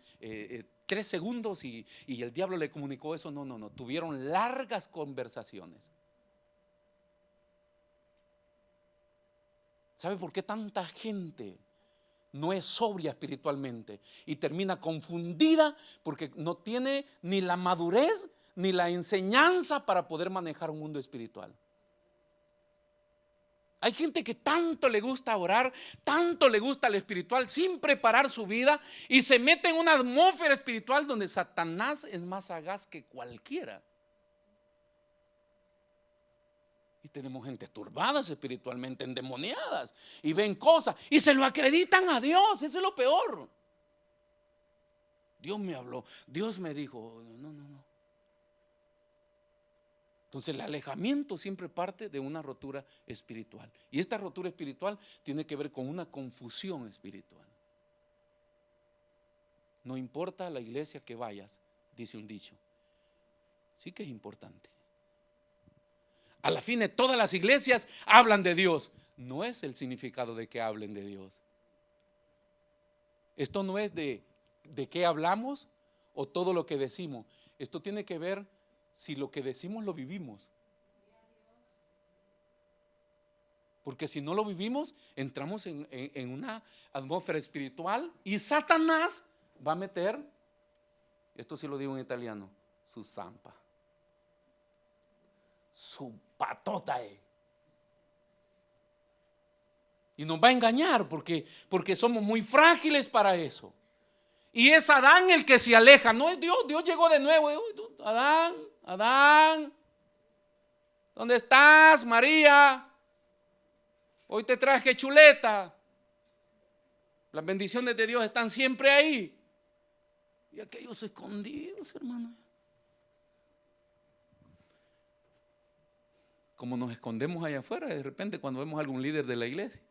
3 segundos y el diablo le comunicó eso. No. Tuvieron largas conversaciones. ¿Sabe por qué tanta gente no es sobria espiritualmente y termina confundida? Porque no tiene ni la madurez ni la enseñanza para poder manejar un mundo espiritual. Hay gente que tanto le gusta orar, tanto le gusta lo espiritual, sin preparar su vida, y se mete en una atmósfera espiritual donde Satanás es más sagaz que cualquiera. Y tenemos gente turbadas espiritualmente, endemoniadas, y ven cosas y se lo acreditan a Dios. Eso es lo peor. Dios me habló, Dios me dijo. No. Entonces el alejamiento siempre parte de una rotura espiritual. Y esta rotura espiritual tiene que ver con una confusión espiritual. No importa la iglesia que vayas, dice un dicho. Sí que es importante. A la fin de todas las iglesias hablan de Dios. No es el significado de que hablen de Dios. Esto no es de qué hablamos o todo lo que decimos. Esto tiene que ver si lo que decimos lo vivimos. Porque si no lo vivimos, entramos en una atmósfera espiritual y Satanás va a meter, esto sí lo digo en italiano, su zampa, su patota. Y nos va a engañar porque somos muy frágiles para eso. Y es Adán el que se aleja, no es Dios. Dios llegó de nuevo. Adán, ¿dónde estás, María? Hoy te traje chuleta. Las bendiciones de Dios están siempre ahí. Y aquellos escondidos, hermano. Como nos escondemos allá afuera de repente cuando vemos a algún líder de la iglesia.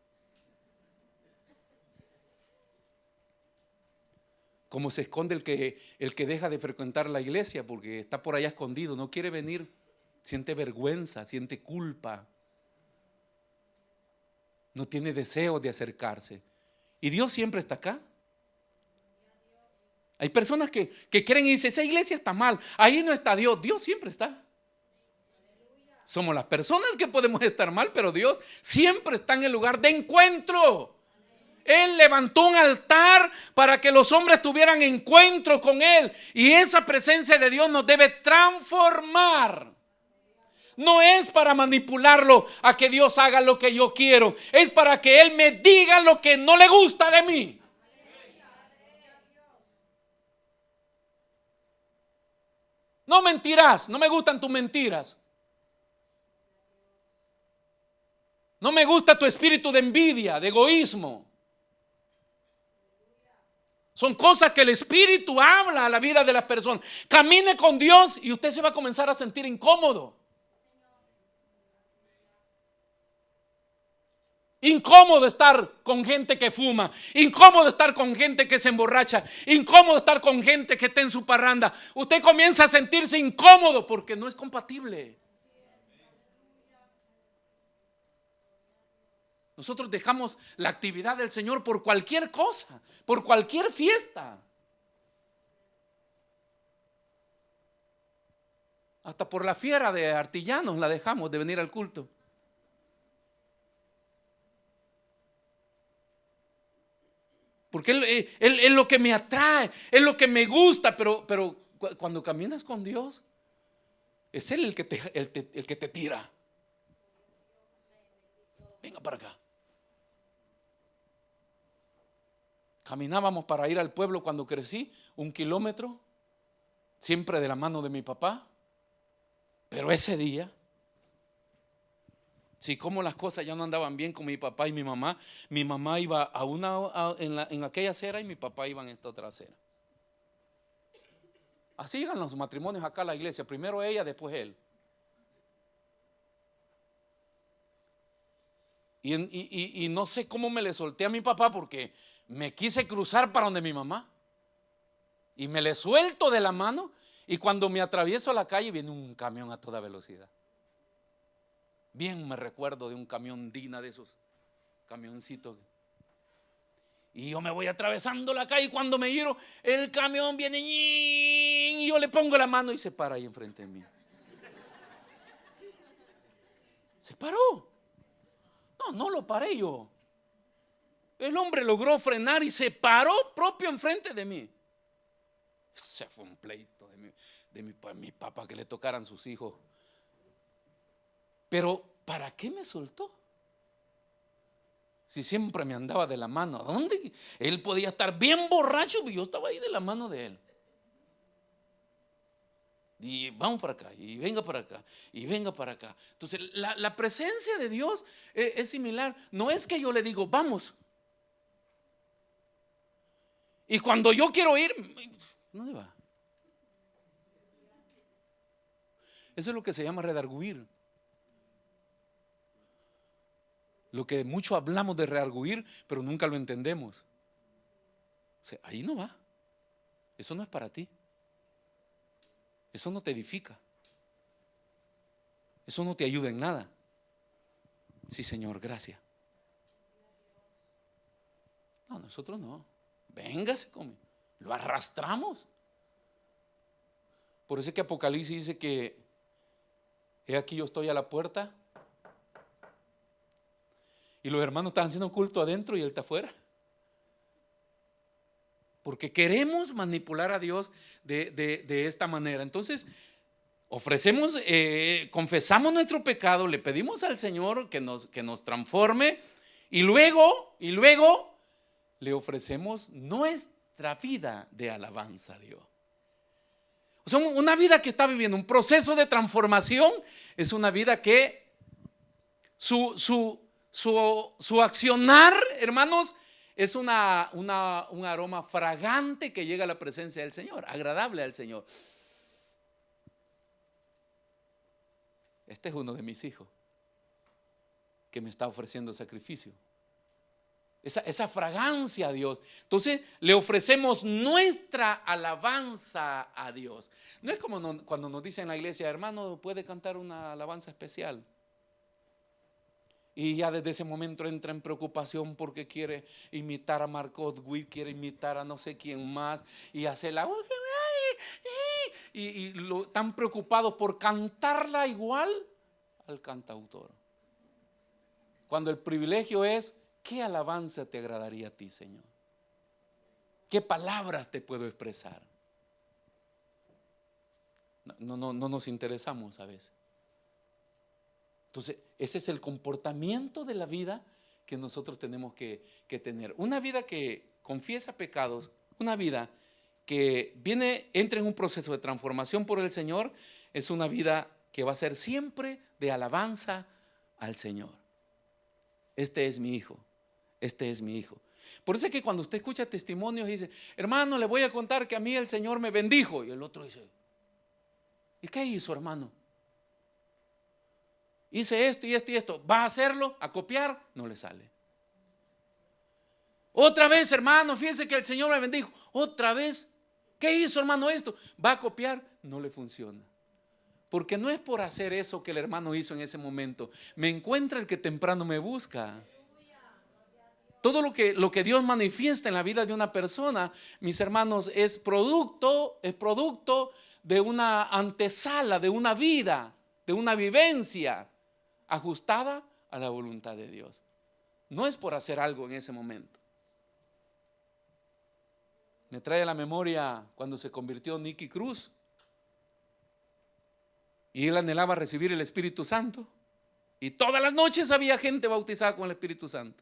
Como se esconde el que deja de frecuentar la iglesia porque está por allá escondido, no quiere venir, siente vergüenza, siente culpa, no tiene deseo de acercarse. Y Dios siempre está acá. Hay personas que creen y dicen, esa iglesia está mal, ahí no está Dios. Dios siempre está. Somos las personas que podemos estar mal, pero Dios siempre está en el lugar de encuentro. Él levantó un altar para que los hombres tuvieran encuentro con Él. Y esa presencia de Dios nos debe transformar. No es para manipularlo a que Dios haga lo que yo quiero. Es para que Él me diga lo que no le gusta de mí. No mentirás, no me gustan tus mentiras. No me gusta tu espíritu de envidia, de egoísmo. Son cosas que el Espíritu habla a la vida de las personas. Camine con Dios y usted se va a comenzar a sentir incómodo. Incómodo estar con gente que fuma, incómodo estar con gente que se emborracha, incómodo estar con gente que está en su parranda. Usted comienza a sentirse incómodo porque no es compatible. Nosotros dejamos la actividad del Señor por cualquier cosa, por cualquier fiesta. Hasta por la fiera de artillanos la dejamos de venir al culto. Porque él es lo que me atrae, es lo que me gusta, pero cuando caminas con Dios, es Él el que te tira. Venga para acá. Caminábamos para ir al pueblo cuando crecí, 1 kilómetro, siempre de la mano de mi papá. Pero ese día, si como las cosas ya no andaban bien con mi papá y mi mamá iba en aquella acera y mi papá iba en esta otra acera. Así llegan los matrimonios acá a la iglesia, primero ella, después él. Y no sé cómo me le solté a mi papá porque me quise cruzar para donde mi mamá. Y me le suelto de la mano y cuando me atravieso la calle viene un camión a toda velocidad. Bien me recuerdo de un camión Dina, de esos camioncitos. Y yo me voy atravesando la calle y cuando me giro, el camión viene y yo le pongo la mano y se para ahí enfrente de mí. Se paró. No lo paré yo. El hombre logró frenar y se paró propio enfrente de mí. Ese fue un pleito de mi papá que le tocaran sus hijos. Pero ¿para qué me soltó? Si siempre me andaba de la mano. ¿A dónde? Él podía estar bien borracho, pero yo estaba ahí de la mano de él. Y vamos para acá, y venga para acá, y venga para acá. Entonces la presencia de Dios es similar. No es que yo le digo, vamos. Y cuando yo quiero ir, ¿dónde va? Eso es lo que se llama redarguir. Lo que mucho hablamos de redarguir, pero nunca lo entendemos. O sea, ahí no va. Eso no es para ti. Eso no te edifica. Eso no te ayuda en nada. Sí, Señor, gracias. No, nosotros no. Véngase conmigo. Lo arrastramos. Por eso es que Apocalipsis dice que he aquí yo estoy a la puerta. Y los hermanos están haciendo culto adentro y él está afuera. Porque queremos manipular a Dios de esta manera. Entonces, ofrecemos, confesamos nuestro pecado, le pedimos al Señor que nos transforme y luego le ofrecemos nuestra vida de alabanza a Dios. O sea, una vida que está viviendo un proceso de transformación es una vida que su accionar, hermanos, es un aroma fragante que llega a la presencia del Señor, agradable al Señor. Este es uno de mis hijos que me está ofreciendo sacrificio. Esa fragancia a Dios. Entonces le ofrecemos nuestra alabanza a Dios. No es como cuando nos dicen en la iglesia, hermano, puede cantar una alabanza especial. Y ya desde ese momento entra en preocupación porque quiere imitar a Marcot Witt, quiere imitar a no sé quién más y hacer la... Y están preocupados por cantarla igual al cantautor. Cuando el privilegio es, ¿qué alabanza te agradaría a ti, Señor? ¿Qué palabras te puedo expresar? No nos interesamos a veces. Entonces, ese es el comportamiento de la vida que nosotros tenemos que tener. Una vida que confiesa pecados, una vida que entra en un proceso de transformación por el Señor, es una vida que va a ser siempre de alabanza al Señor. Este es mi hijo, este es mi hijo. Por eso es que cuando usted escucha testimonios y dice, hermano, le voy a contar que a mí el Señor me bendijo. Y el otro dice, ¿y qué hizo, hermano? Hice esto y esto y esto. ¿Va a hacerlo? ¿A copiar? No le sale. Otra vez, hermano, fíjense que el Señor me bendijo. Otra vez, ¿qué hizo, hermano, esto? ¿Va a copiar? No le funciona. Porque no es por hacer eso que el hermano hizo en ese momento. Me encuentra el que temprano me busca. Todo lo que Dios manifiesta en la vida de una persona, mis hermanos, es producto de una antesala, de una vida, de una vivencia ajustada a la voluntad de Dios. No es por hacer algo en ese momento. Me trae a la memoria cuando se convirtió Nicky Cruz y él anhelaba recibir el Espíritu Santo, y todas las noches había gente bautizada con el Espíritu Santo.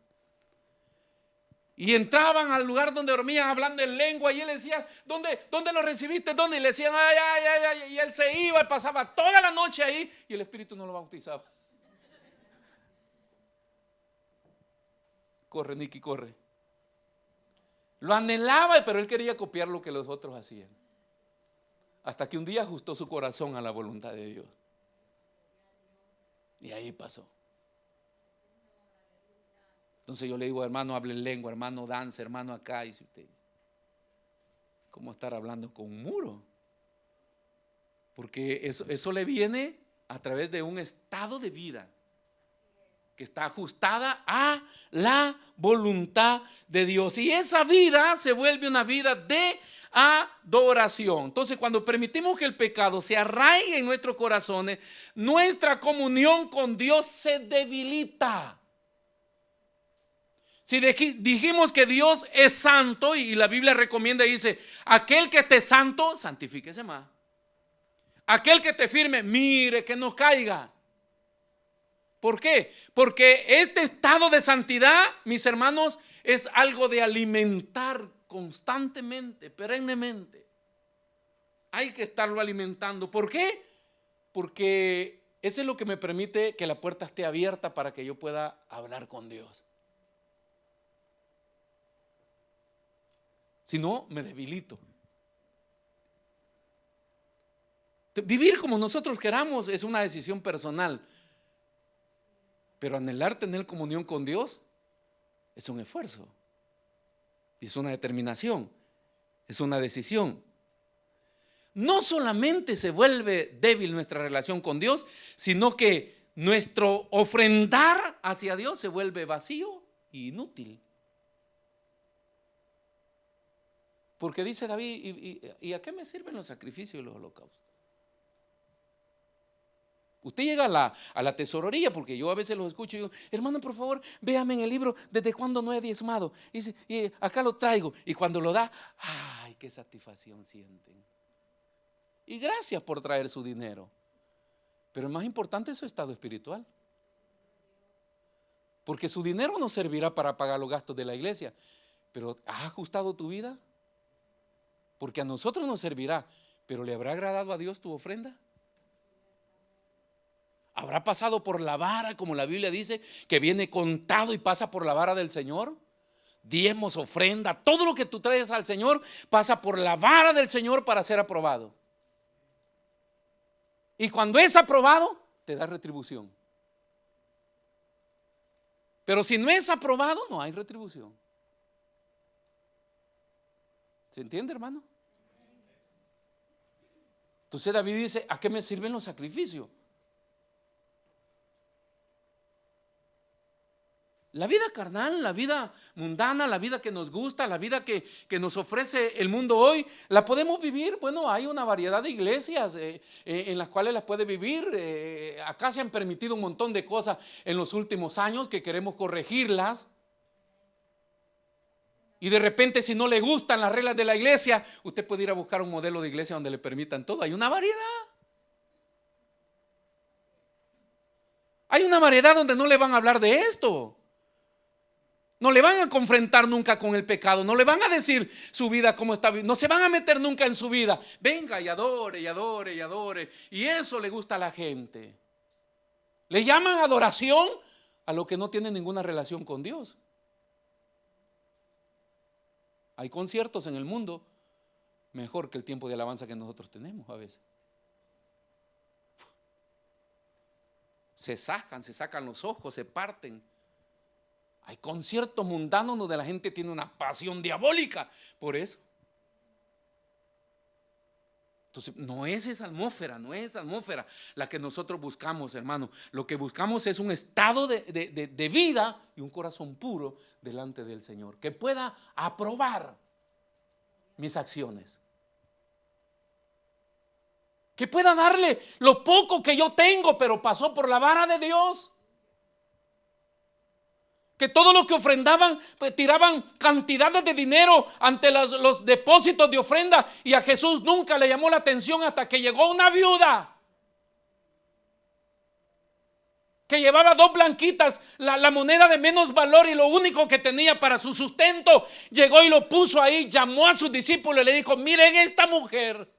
Y entraban al lugar donde dormían hablando en lengua, y él decía, ¿dónde lo recibiste? ¿Dónde? Y le decían, ay, ay, ay, ay. Y él se iba y pasaba toda la noche ahí, y el Espíritu no lo bautizaba. Corre, Nicky, corre. Lo anhelaba, pero él quería copiar lo que los otros hacían. Hasta que un día ajustó su corazón a la voluntad de Dios. Y ahí pasó. Entonces yo le digo, hermano, hable en lengua, hermano, danza, hermano, acá. Y si usted, ¿cómo estar hablando con un muro? Porque eso le viene a través de un estado de vida que está ajustada a la voluntad de Dios. Y esa vida se vuelve una vida de adoración. Entonces, cuando permitimos que el pecado se arraigue en nuestros corazones, nuestra comunión con Dios se debilita. Si dijimos que Dios es santo, y la Biblia recomienda y dice, aquel que esté santo, santifíquese más. Aquel que esté firme, mire que no caiga. ¿Por qué? Porque este estado de santidad, mis hermanos, es algo de alimentar constantemente, perennemente. Hay que estarlo alimentando. ¿Por qué? Porque eso es lo que me permite que la puerta esté abierta para que yo pueda hablar con Dios. Si no, me debilito. Vivir como nosotros queramos es una decisión personal. Pero anhelar tener comunión con Dios es un esfuerzo, es una determinación, es una decisión. No solamente se vuelve débil nuestra relación con Dios, sino que nuestro ofrendar hacia Dios se vuelve vacío e inútil. Porque dice David, ¿y a qué me sirven los sacrificios y los holocaustos? Usted llega a la tesorería, porque yo a veces los escucho y digo, hermano, por favor, véame en el libro desde cuándo no he diezmado. Y acá lo traigo. Y cuando lo da, ¡ay, qué satisfacción sienten! Y gracias por traer su dinero. Pero más importante es su estado espiritual. Porque su dinero no servirá para pagar los gastos de la iglesia. Pero ¿has ajustado tu vida? Porque a nosotros nos servirá. Pero ¿le habrá agradado a Dios tu ofrenda? ¿Habrá pasado por la vara, como la Biblia dice, que viene contado y pasa por la vara del Señor? Diezmos, ofrenda, todo lo que tú traes al Señor pasa por la vara del Señor para ser aprobado. Y cuando es aprobado, te da retribución. Pero si no es aprobado, no hay retribución. ¿Se entiende, hermano? Entonces David dice, ¿a qué me sirven los sacrificios? La vida carnal, la vida mundana, la vida que nos gusta, la vida que nos ofrece el mundo hoy, la podemos vivir. Bueno, hay una variedad de iglesias en las cuales las puede vivir. Acá se han permitido un montón de cosas en los últimos años que queremos corregirlas. Y de repente, si no le gustan las reglas de la iglesia, usted puede ir a buscar un modelo de iglesia donde le permitan todo. Hay una variedad. Hay una variedad donde no le van a hablar de esto. No le van a confrontar nunca con el pecado, no le van a decir su vida cómo está, no se van a meter nunca en su vida. Venga y adore, y adore, y adore. Y eso le gusta a la gente. Le llaman adoración a lo que no tiene ninguna relación con Dios. Hay conciertos en el mundo mejor que el tiempo de alabanza que nosotros tenemos a veces. Se sacan los ojos, se parten. Hay conciertos mundanos donde la gente tiene una pasión diabólica por eso. Entonces, no es esa atmósfera la que nosotros buscamos, hermano. Lo que buscamos es un estado de vida y un corazón puro delante del Señor, que pueda aprobar mis acciones, que pueda darle lo poco que yo tengo, pero pasó por la vara de Dios. Que todo lo que ofrendaban, pues, tiraban cantidades de dinero ante los depósitos de ofrenda, y a Jesús nunca le llamó la atención hasta que llegó una viuda que llevaba 2 blanquitas, la moneda de menos valor y lo único que tenía para su sustento. Llegó y lo puso ahí, llamó a sus discípulos y le dijo: miren, esta mujer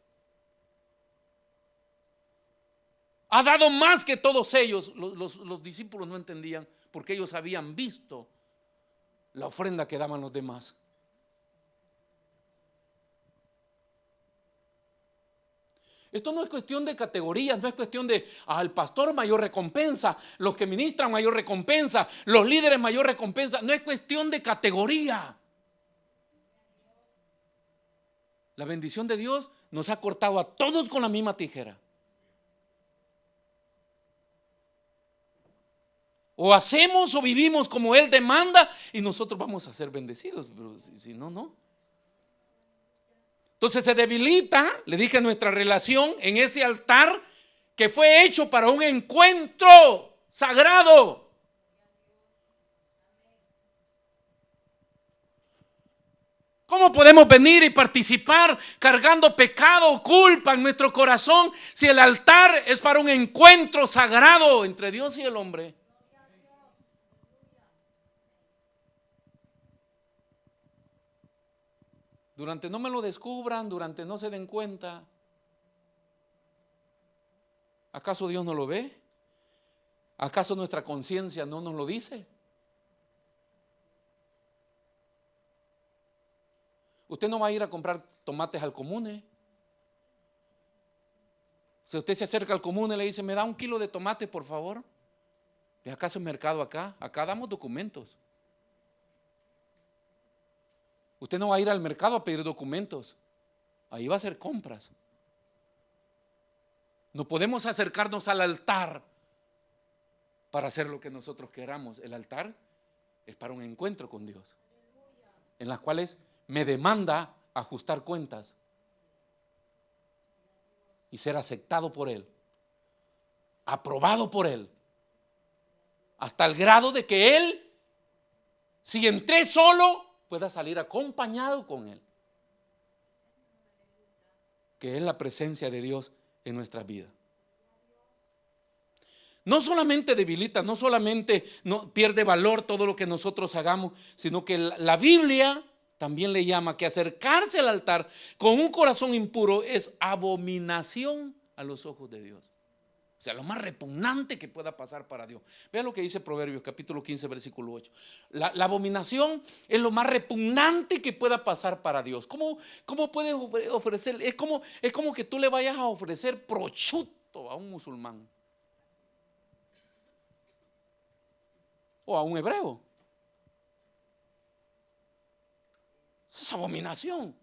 ha dado más que todos ellos. Los discípulos no entendían, porque ellos habían visto la ofrenda que daban los demás. Esto no es cuestión de categorías, no es cuestión de el pastor mayor recompensa, los que ministran mayor recompensa, los líderes mayor recompensa. No es cuestión de categoría. La bendición de Dios nos ha cortado a todos con la misma tijera. O hacemos o vivimos como Él demanda y nosotros vamos a ser bendecidos, pero si no, no. Entonces se debilita, le dije, nuestra relación en ese altar que fue hecho para un encuentro sagrado. ¿Cómo podemos venir y participar cargando pecado o culpa en nuestro corazón si el altar es para un encuentro sagrado entre Dios y el hombre? Durante no me lo descubran, durante no se den cuenta, ¿acaso Dios no lo ve? ¿Acaso nuestra conciencia no nos lo dice? Usted no va a ir a comprar tomates al comune. Si usted se acerca al comune y le dice: me da 1 kilo de tomate, por favor. ¿Y acaso es mercado acá? Acá damos documentos. Usted no va a ir al mercado a pedir documentos. Ahí va a hacer compras. No podemos acercarnos al altar para hacer lo que nosotros queramos. El altar es para un encuentro con Dios, en las cuales me demanda ajustar cuentas y ser aceptado por Él, aprobado por Él, hasta el grado de que Él, si entré solo, pueda salir acompañado con Él, que es la presencia de Dios en nuestras vidas. No solamente debilita, no solamente pierde valor todo lo que nosotros hagamos, sino que la Biblia también le llama que acercarse al altar con un corazón impuro es abominación a los ojos de Dios. O sea, lo más repugnante que pueda pasar para Dios. Vea lo que dice Proverbios capítulo 15 versículo 8. La abominación es lo más repugnante que pueda pasar para Dios. ¿Cómo puedes ofrecer? Es como que tú le vayas a ofrecer prosciutto a un musulmán o a un hebreo. Esa es abominación,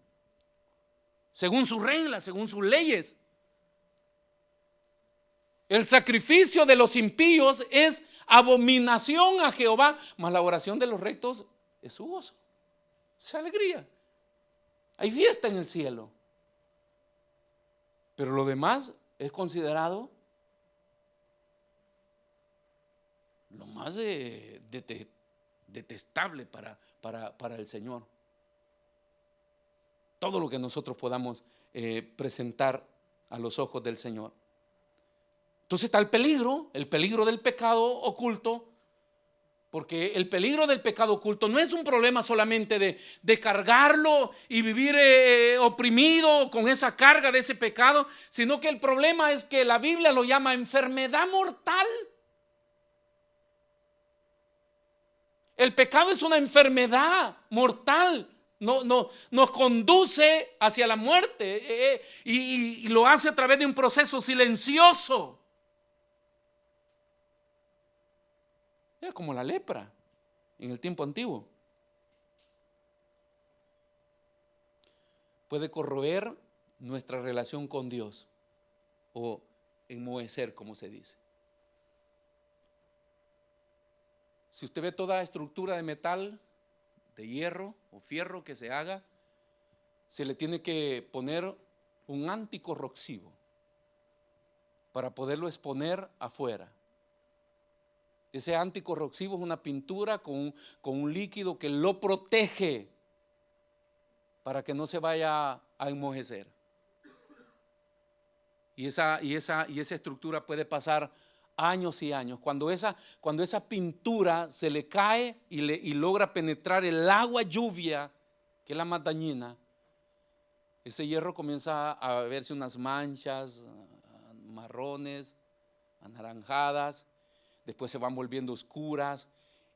según sus reglas, según sus leyes. El sacrificio de los impíos es abominación a Jehová, mas la oración de los rectos es su gozo, es alegría. Hay fiesta en el cielo. Pero lo demás es considerado lo más detestable para el Señor. Todo lo que nosotros podamos presentar a los ojos del Señor. Entonces está el peligro del pecado oculto, porque el peligro del pecado oculto no es un problema solamente de cargarlo y vivir oprimido con esa carga de ese pecado, sino que el problema es que la Biblia lo llama enfermedad mortal. El pecado es una enfermedad mortal. Nos conduce hacia la muerte y lo hace a través de un proceso silencioso. Es como la lepra. en el tiempo antiguo. Puede corroer nuestra relación con Dios o enmohecer, como se dice. Si usted ve toda estructura de metal, de hierro o fierro que se haga, se le tiene que poner un anticorrosivo para poderlo exponer afuera. Ese anticorrosivo es una pintura con un líquido que lo protege para que no se vaya a enmohecer. Y esa estructura puede pasar años y años. Cuando esa pintura se le cae y logra penetrar el agua lluvia, que es la más dañina, ese hierro comienza a verse unas manchas marrones, anaranjadas, después se van volviendo oscuras,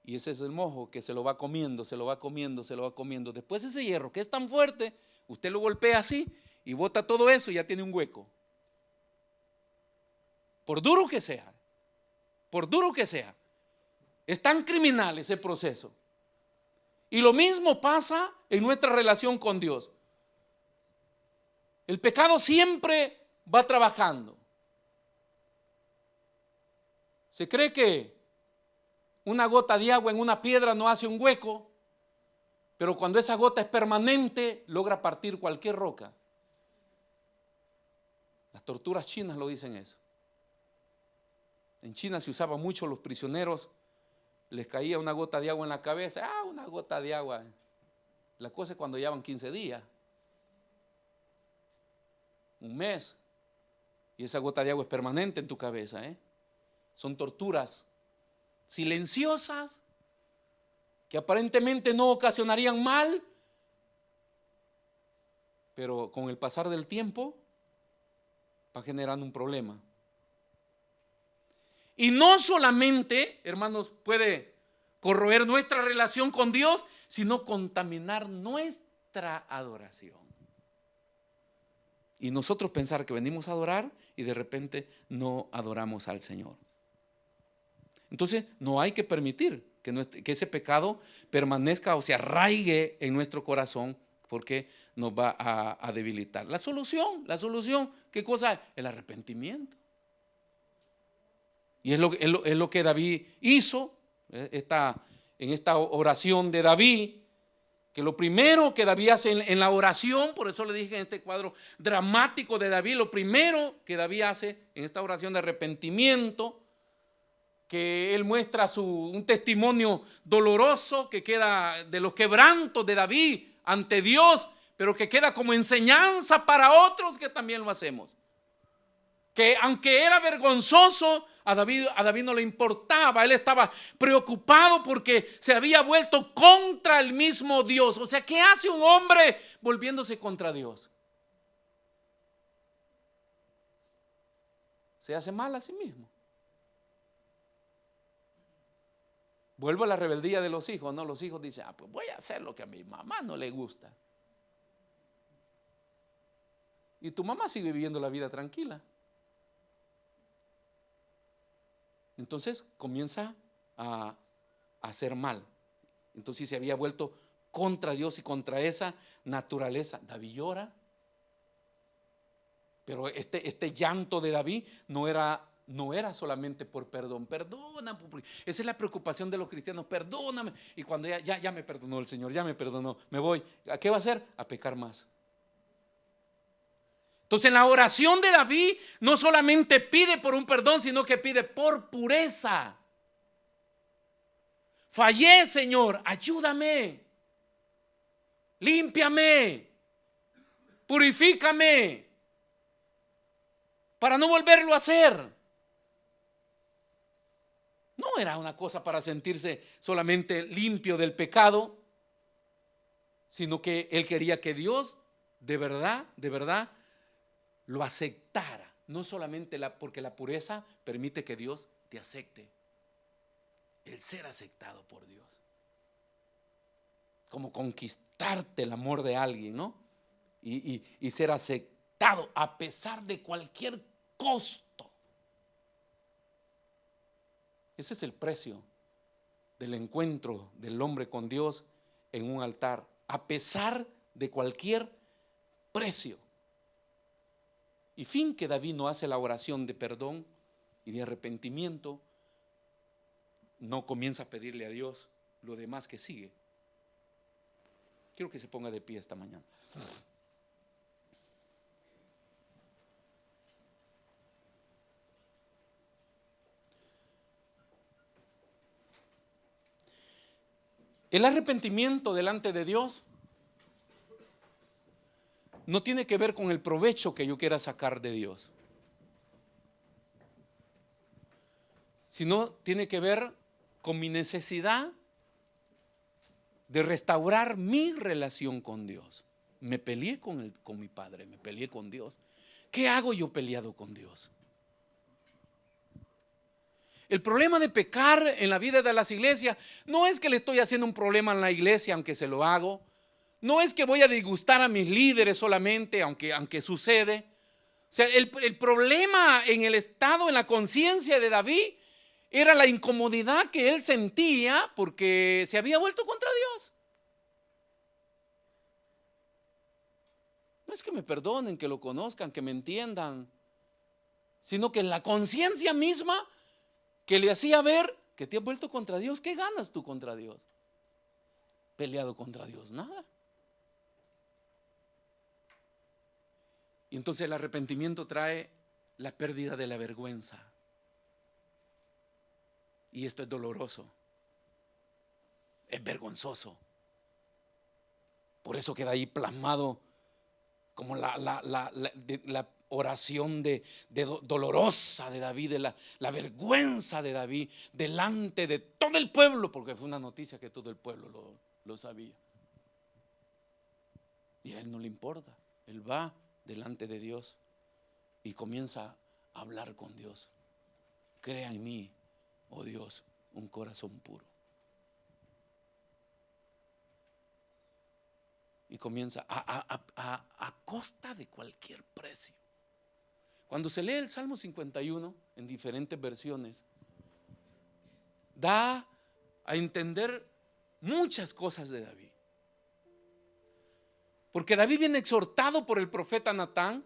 y ese es el moho que se lo va comiendo, se lo va comiendo, se lo va comiendo. Después ese hierro que es tan fuerte, usted lo golpea así y bota todo eso y ya tiene un hueco. Por duro que sea, por duro que sea, es tan criminal ese proceso. Y lo mismo pasa en nuestra relación con Dios. El pecado siempre va trabajando. Se cree que una gota de agua en una piedra no hace un hueco, pero cuando esa gota es permanente, logra partir cualquier roca. Las torturas chinas lo dicen eso. En China se usaba mucho, los prisioneros les caía una gota de agua en la cabeza. Una gota de agua. La cosa es cuando llevan 15 días, un mes, y esa gota de agua es permanente en tu cabeza. Son torturas silenciosas que aparentemente no ocasionarían mal, pero con el pasar del tiempo va generando un problema. Y no solamente, hermanos, puede corroer nuestra relación con Dios, sino contaminar nuestra adoración. Y nosotros pensar que venimos a adorar y de repente no adoramos al Señor. Entonces no hay que permitir que ese pecado permanezca o se arraigue en nuestro corazón, porque nos va a debilitar. La solución, ¿qué cosa es? El arrepentimiento. Y es lo que David hizo en esta oración de David, que lo primero que David hace en la oración, por eso le dije en este cuadro dramático de David, lo primero que David hace en esta oración de arrepentimiento, que él muestra un testimonio doloroso que queda de los quebrantos de David ante Dios, pero que queda como enseñanza para otros que también lo hacemos. Que aunque era vergonzoso, a David no le importaba, él estaba preocupado porque se había vuelto contra el mismo Dios. O sea, ¿qué hace un hombre volviéndose contra Dios? Se hace mal a sí mismo. Vuelvo a la rebeldía de los hijos, ¿no? Los hijos dicen, pues voy a hacer lo que a mi mamá no le gusta. Y tu mamá sigue viviendo la vida tranquila. Entonces comienza a hacer mal. Entonces se había vuelto contra Dios y contra esa naturaleza. David llora. Pero este llanto de David no era solamente por perdón. Perdona, esa es la preocupación de los cristianos. Perdóname. Y cuando ya me perdonó el Señor, ya me perdonó, me voy. ¿A qué va a hacer? A pecar más. Entonces en la oración de David no solamente pide por un perdón, sino que pide por pureza. Fallé, Señor, ayúdame, límpiame, purifícame para no volverlo a hacer. No era una cosa para sentirse solamente limpio del pecado, sino que él quería que Dios de verdad lo aceptara. No solamente porque la pureza permite que Dios te acepte. El ser aceptado por Dios. Como conquistarte el amor de alguien, ¿no? Y ser aceptado a pesar de cualquier costo. Ese es el precio del encuentro del hombre con Dios en un altar, a pesar de cualquier precio. Y fin que David no hace la oración de perdón y de arrepentimiento, no comienza a pedirle a Dios lo demás que sigue. Quiero que se ponga de pie esta mañana. El arrepentimiento delante de Dios no tiene que ver con el provecho que yo quiera sacar de Dios, sino tiene que ver con mi necesidad de restaurar mi relación con Dios. Me peleé con mi padre, me peleé con Dios. ¿Qué hago yo peleado con Dios? El problema de pecar en la vida de las iglesias no es que le estoy haciendo un problema en la iglesia aunque se lo hago. No es que voy a disgustar a mis líderes solamente aunque sucede. O sea, el problema en el estado, en la conciencia de David, era la incomodidad que él sentía porque se había vuelto contra Dios. No es que me perdonen, que lo conozcan, que me entiendan, sino que la conciencia misma que le hacía ver que te has vuelto contra Dios. ¿Qué ganas tú contra Dios? Peleado contra Dios, nada. Y entonces el arrepentimiento trae la pérdida de la vergüenza. Y esto es doloroso, es vergonzoso. Por eso queda ahí plasmado como la oración dolorosa de David, de la vergüenza de David delante de todo el pueblo, porque fue una noticia que todo el pueblo lo sabía. Y a él no le importa, él va delante de Dios y comienza a hablar con Dios. Crea en mí, oh Dios, un corazón puro. Y comienza a costa de cualquier precio. Cuando se lee el Salmo 51 en diferentes versiones, da a entender muchas cosas de David. Porque David viene exhortado por el profeta Natán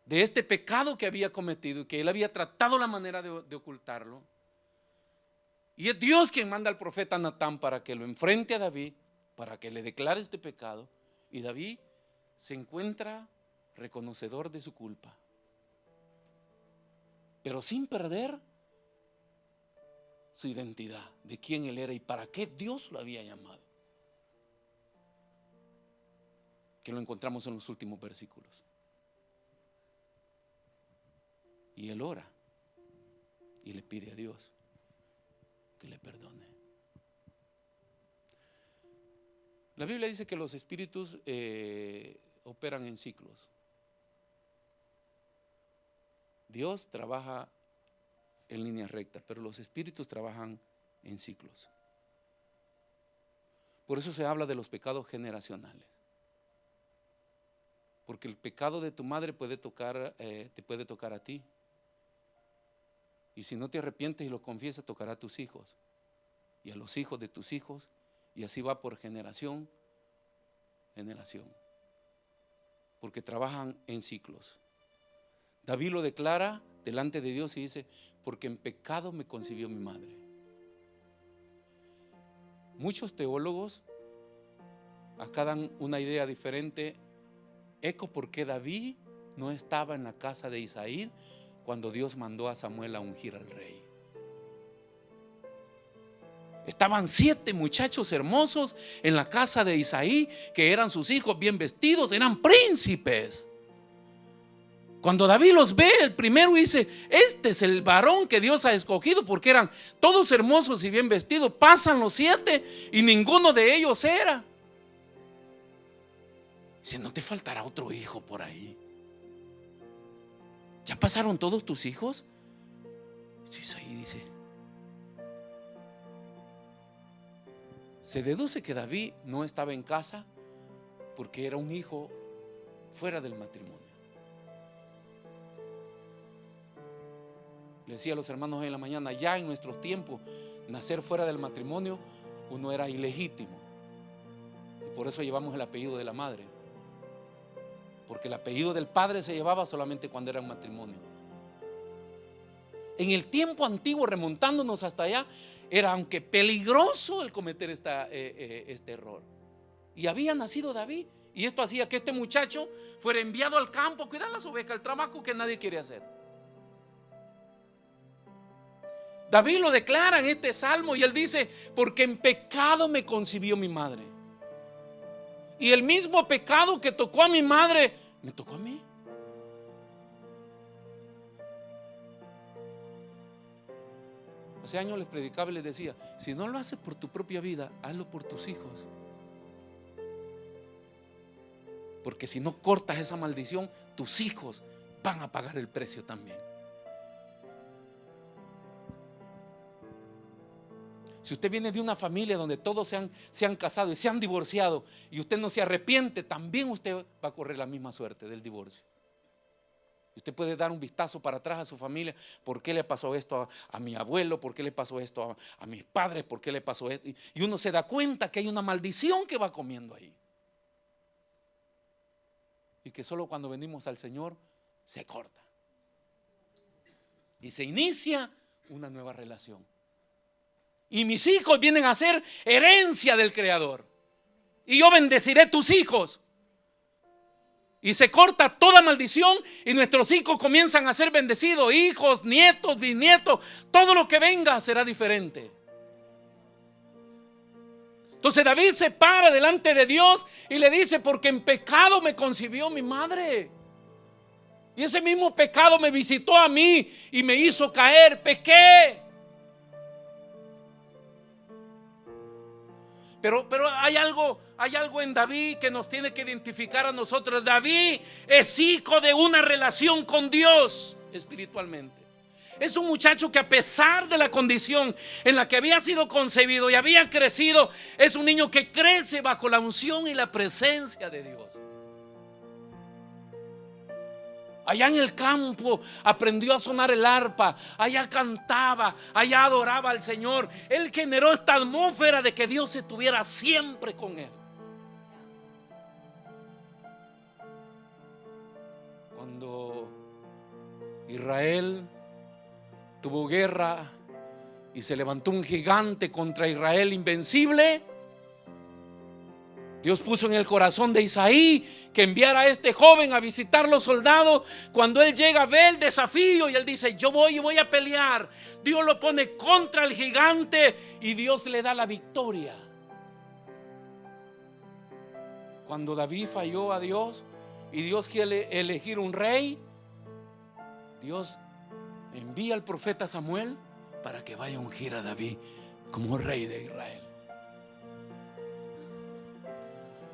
de este pecado que había cometido y que él había tratado la manera de ocultarlo. Y es Dios quien manda al profeta Natán para que lo enfrente a David, para que le declare este pecado. Y David se encuentra reconocedor de su culpa, pero sin perder su identidad, de quién él era y para qué Dios lo había llamado, que lo encontramos en los últimos versículos. Y él ora y le pide a Dios que le perdone. La Biblia dice que los espíritus operan en ciclos. Dios trabaja en línea recta, pero los espíritus trabajan en ciclos. Por eso se habla de los pecados generacionales. Porque el pecado de tu madre te puede tocar a ti. Y si no te arrepientes y lo confiesas, tocará a tus hijos y a los hijos de tus hijos, y así va por generación, porque trabajan en ciclos. David lo declara delante de Dios y dice: porque en pecado me concibió mi madre. Muchos teólogos acá dan una idea diferente. Eco por qué David no estaba en la casa de Isaí cuando Dios mandó a Samuel a ungir al rey. Estaban 7 muchachos hermosos en la casa de Isaí, que eran sus hijos bien vestidos, eran príncipes. Cuando David los ve, el primero dice: este es el varón que Dios ha escogido, porque eran todos hermosos y bien vestidos. Pasan los 7 y ninguno de ellos era. Dice: no te faltará otro hijo por ahí. ¿Ya pasaron todos tus hijos? Isaí dice. Se deduce que David no estaba en casa porque era un hijo fuera del matrimonio. Le decía a los hermanos hoy en la mañana: ya en nuestros tiempos nacer fuera del matrimonio, uno era ilegítimo. Y por eso llevamos el apellido de la madre. Porque el apellido del padre se llevaba solamente cuando era un matrimonio. En el tiempo antiguo, remontándonos hasta allá, era aunque peligroso el cometer este error. Y había nacido David, y esto hacía que este muchacho fuera enviado al campo a cuidar las ovejas, el trabajo que nadie quiere hacer. David lo declara en este salmo y él dice: porque en pecado me concibió mi madre. Y el mismo pecado que tocó a mi madre, me tocó a mí. Hace años les predicaba y les decía: si no lo haces por tu propia vida, hazlo por tus hijos. Porque si no cortas esa maldición, tus hijos van a pagar el precio también. Si usted viene de una familia donde todos se han casado y se han divorciado y usted no se arrepiente, también usted va a correr la misma suerte del divorcio. Usted puede dar un vistazo para atrás a su familia. ¿Por qué le pasó esto a mi abuelo? ¿Por qué le pasó esto a mis padres? ¿Por qué le pasó esto? Y uno se da cuenta que hay una maldición que va comiendo ahí. Y que solo cuando venimos al Señor se corta. Y se inicia una nueva relación. Y mis hijos vienen a ser herencia del Creador. Y yo bendeciré tus hijos. Y se corta toda maldición y nuestros hijos comienzan a ser bendecidos. Hijos, nietos, bisnietos, todo lo que venga será diferente. Entonces David se para delante de Dios y le dice: porque en pecado me concibió mi madre. Y ese mismo pecado me visitó a mí y me hizo caer, pequé. Pero hay algo en David que nos tiene que identificar a nosotros. David es hijo de una relación con Dios espiritualmente. Es un muchacho que, a pesar de la condición en la que había sido concebido y había crecido, es un niño que crece bajo la unción y la presencia de Dios. Allá en el campo aprendió a sonar el arpa, allá cantaba, allá adoraba al Señor. Él generó esta atmósfera de que Dios estuviera siempre con él. Cuando Israel tuvo guerra y se levantó un gigante contra Israel invencible, Dios puso en el corazón de Isaí que enviara a este joven a visitar los soldados. Cuando él llega, ve el desafío y él dice: yo voy a pelear. Dios lo pone contra el gigante y Dios le da la victoria. Cuando David falló a Dios y Dios quiere elegir un rey, Dios envía al profeta Samuel para que vaya a ungir a David como rey de Israel.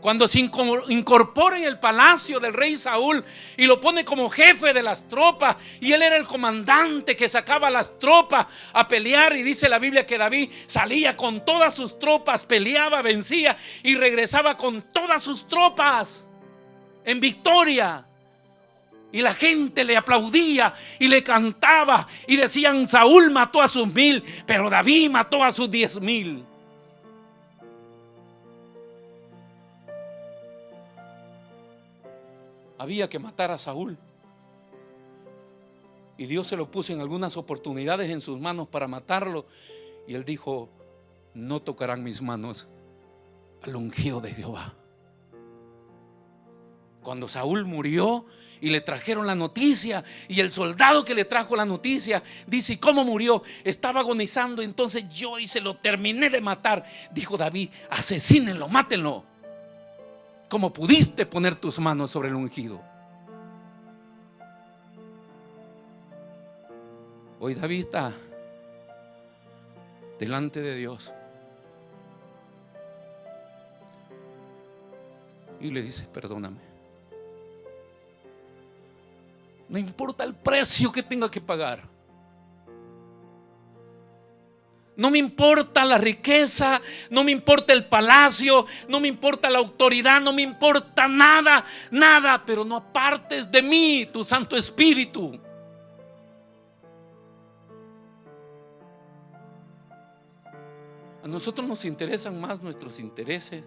Cuando se incorpora en el palacio del rey Saúl y lo pone como jefe de las tropas, y él era el comandante que sacaba las tropas a pelear, y dice la Biblia que David salía con todas sus tropas, peleaba, vencía y regresaba con todas sus tropas en victoria. Y la gente le aplaudía y le cantaba y decían: Saúl mató a sus 1000, pero David mató a sus 10,000. Había que matar a Saúl, y Dios se lo puso en algunas oportunidades en sus manos para matarlo, y él dijo: no tocarán mis manos al ungido de Jehová. Cuando Saúl murió y le trajeron la noticia, y el soldado que le trajo la noticia dice: ¿y cómo murió? Estaba agonizando. Entonces yo se lo terminé de matar. Dijo David: asesínenlo, mátenlo. ¿Cómo pudiste poner tus manos sobre el ungido? Hoy David está delante de Dios y le dice: perdóname. No importa el precio que tenga que pagar. No me importa la riqueza, no me importa el palacio, no me importa la autoridad, no me importa nada, nada, pero no apartes de mí tu Santo Espíritu. A nosotros nos interesan más nuestros intereses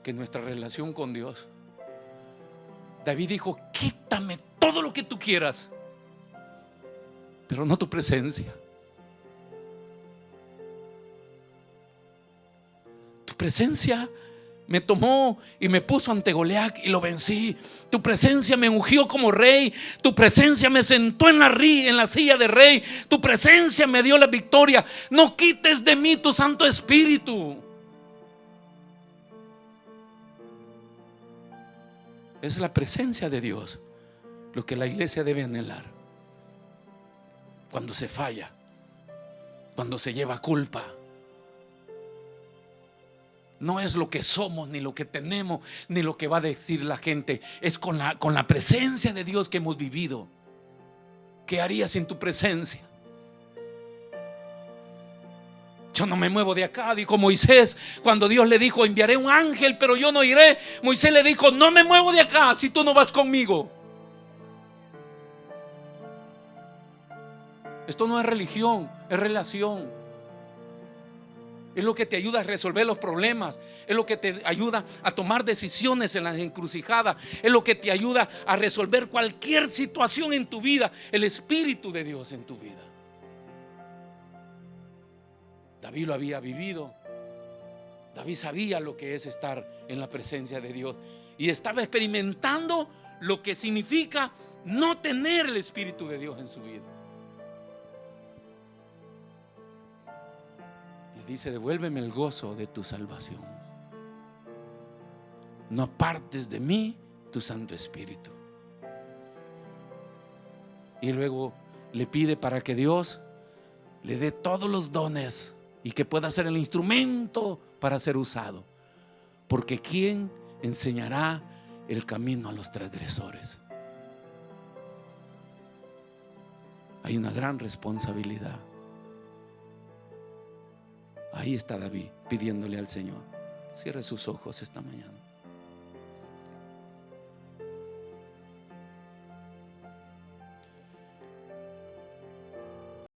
que nuestra relación con Dios. David dijo: quítame todo lo que tú quieras, pero no tu presencia. Tu presencia me tomó y me puso ante Goliat y lo vencí. Tu presencia me ungió como rey. Tu presencia me sentó en la silla de rey. Tu presencia me dio la victoria. No quites de mí tu Santo Espíritu. Es la presencia de Dios lo que la iglesia debe anhelar. Cuando se falla, cuando se lleva culpa, no es lo que somos, ni lo que tenemos, ni lo que va a decir la gente. Es con la presencia de Dios que hemos vivido. ¿Qué haría sin tu presencia? Yo no me muevo de acá, dijo Moisés. Cuando Dios le dijo: enviaré un ángel, pero yo no iré, Moisés le dijo: no me muevo de acá si tú no vas conmigo. Esto no es religión, es relación. Es lo que te ayuda a resolver los problemas. Es lo que te ayuda a tomar decisiones en las encrucijadas. Es lo que te ayuda a resolver cualquier situación en tu vida. El Espíritu de Dios en tu vida. David lo había vivido. David sabía lo que es estar en la presencia de Dios. Y estaba experimentando lo que significa no tener el Espíritu de Dios en su vida. Dice: devuélveme el gozo de tu salvación. No apartes de mí tu Santo Espíritu. Y luego le pide para que Dios le dé todos los dones y que pueda ser el instrumento para ser usado. Porque ¿quién enseñará el camino a los transgresores? Hay una gran responsabilidad. Ahí está David pidiéndole al Señor. Cierre sus ojos esta mañana.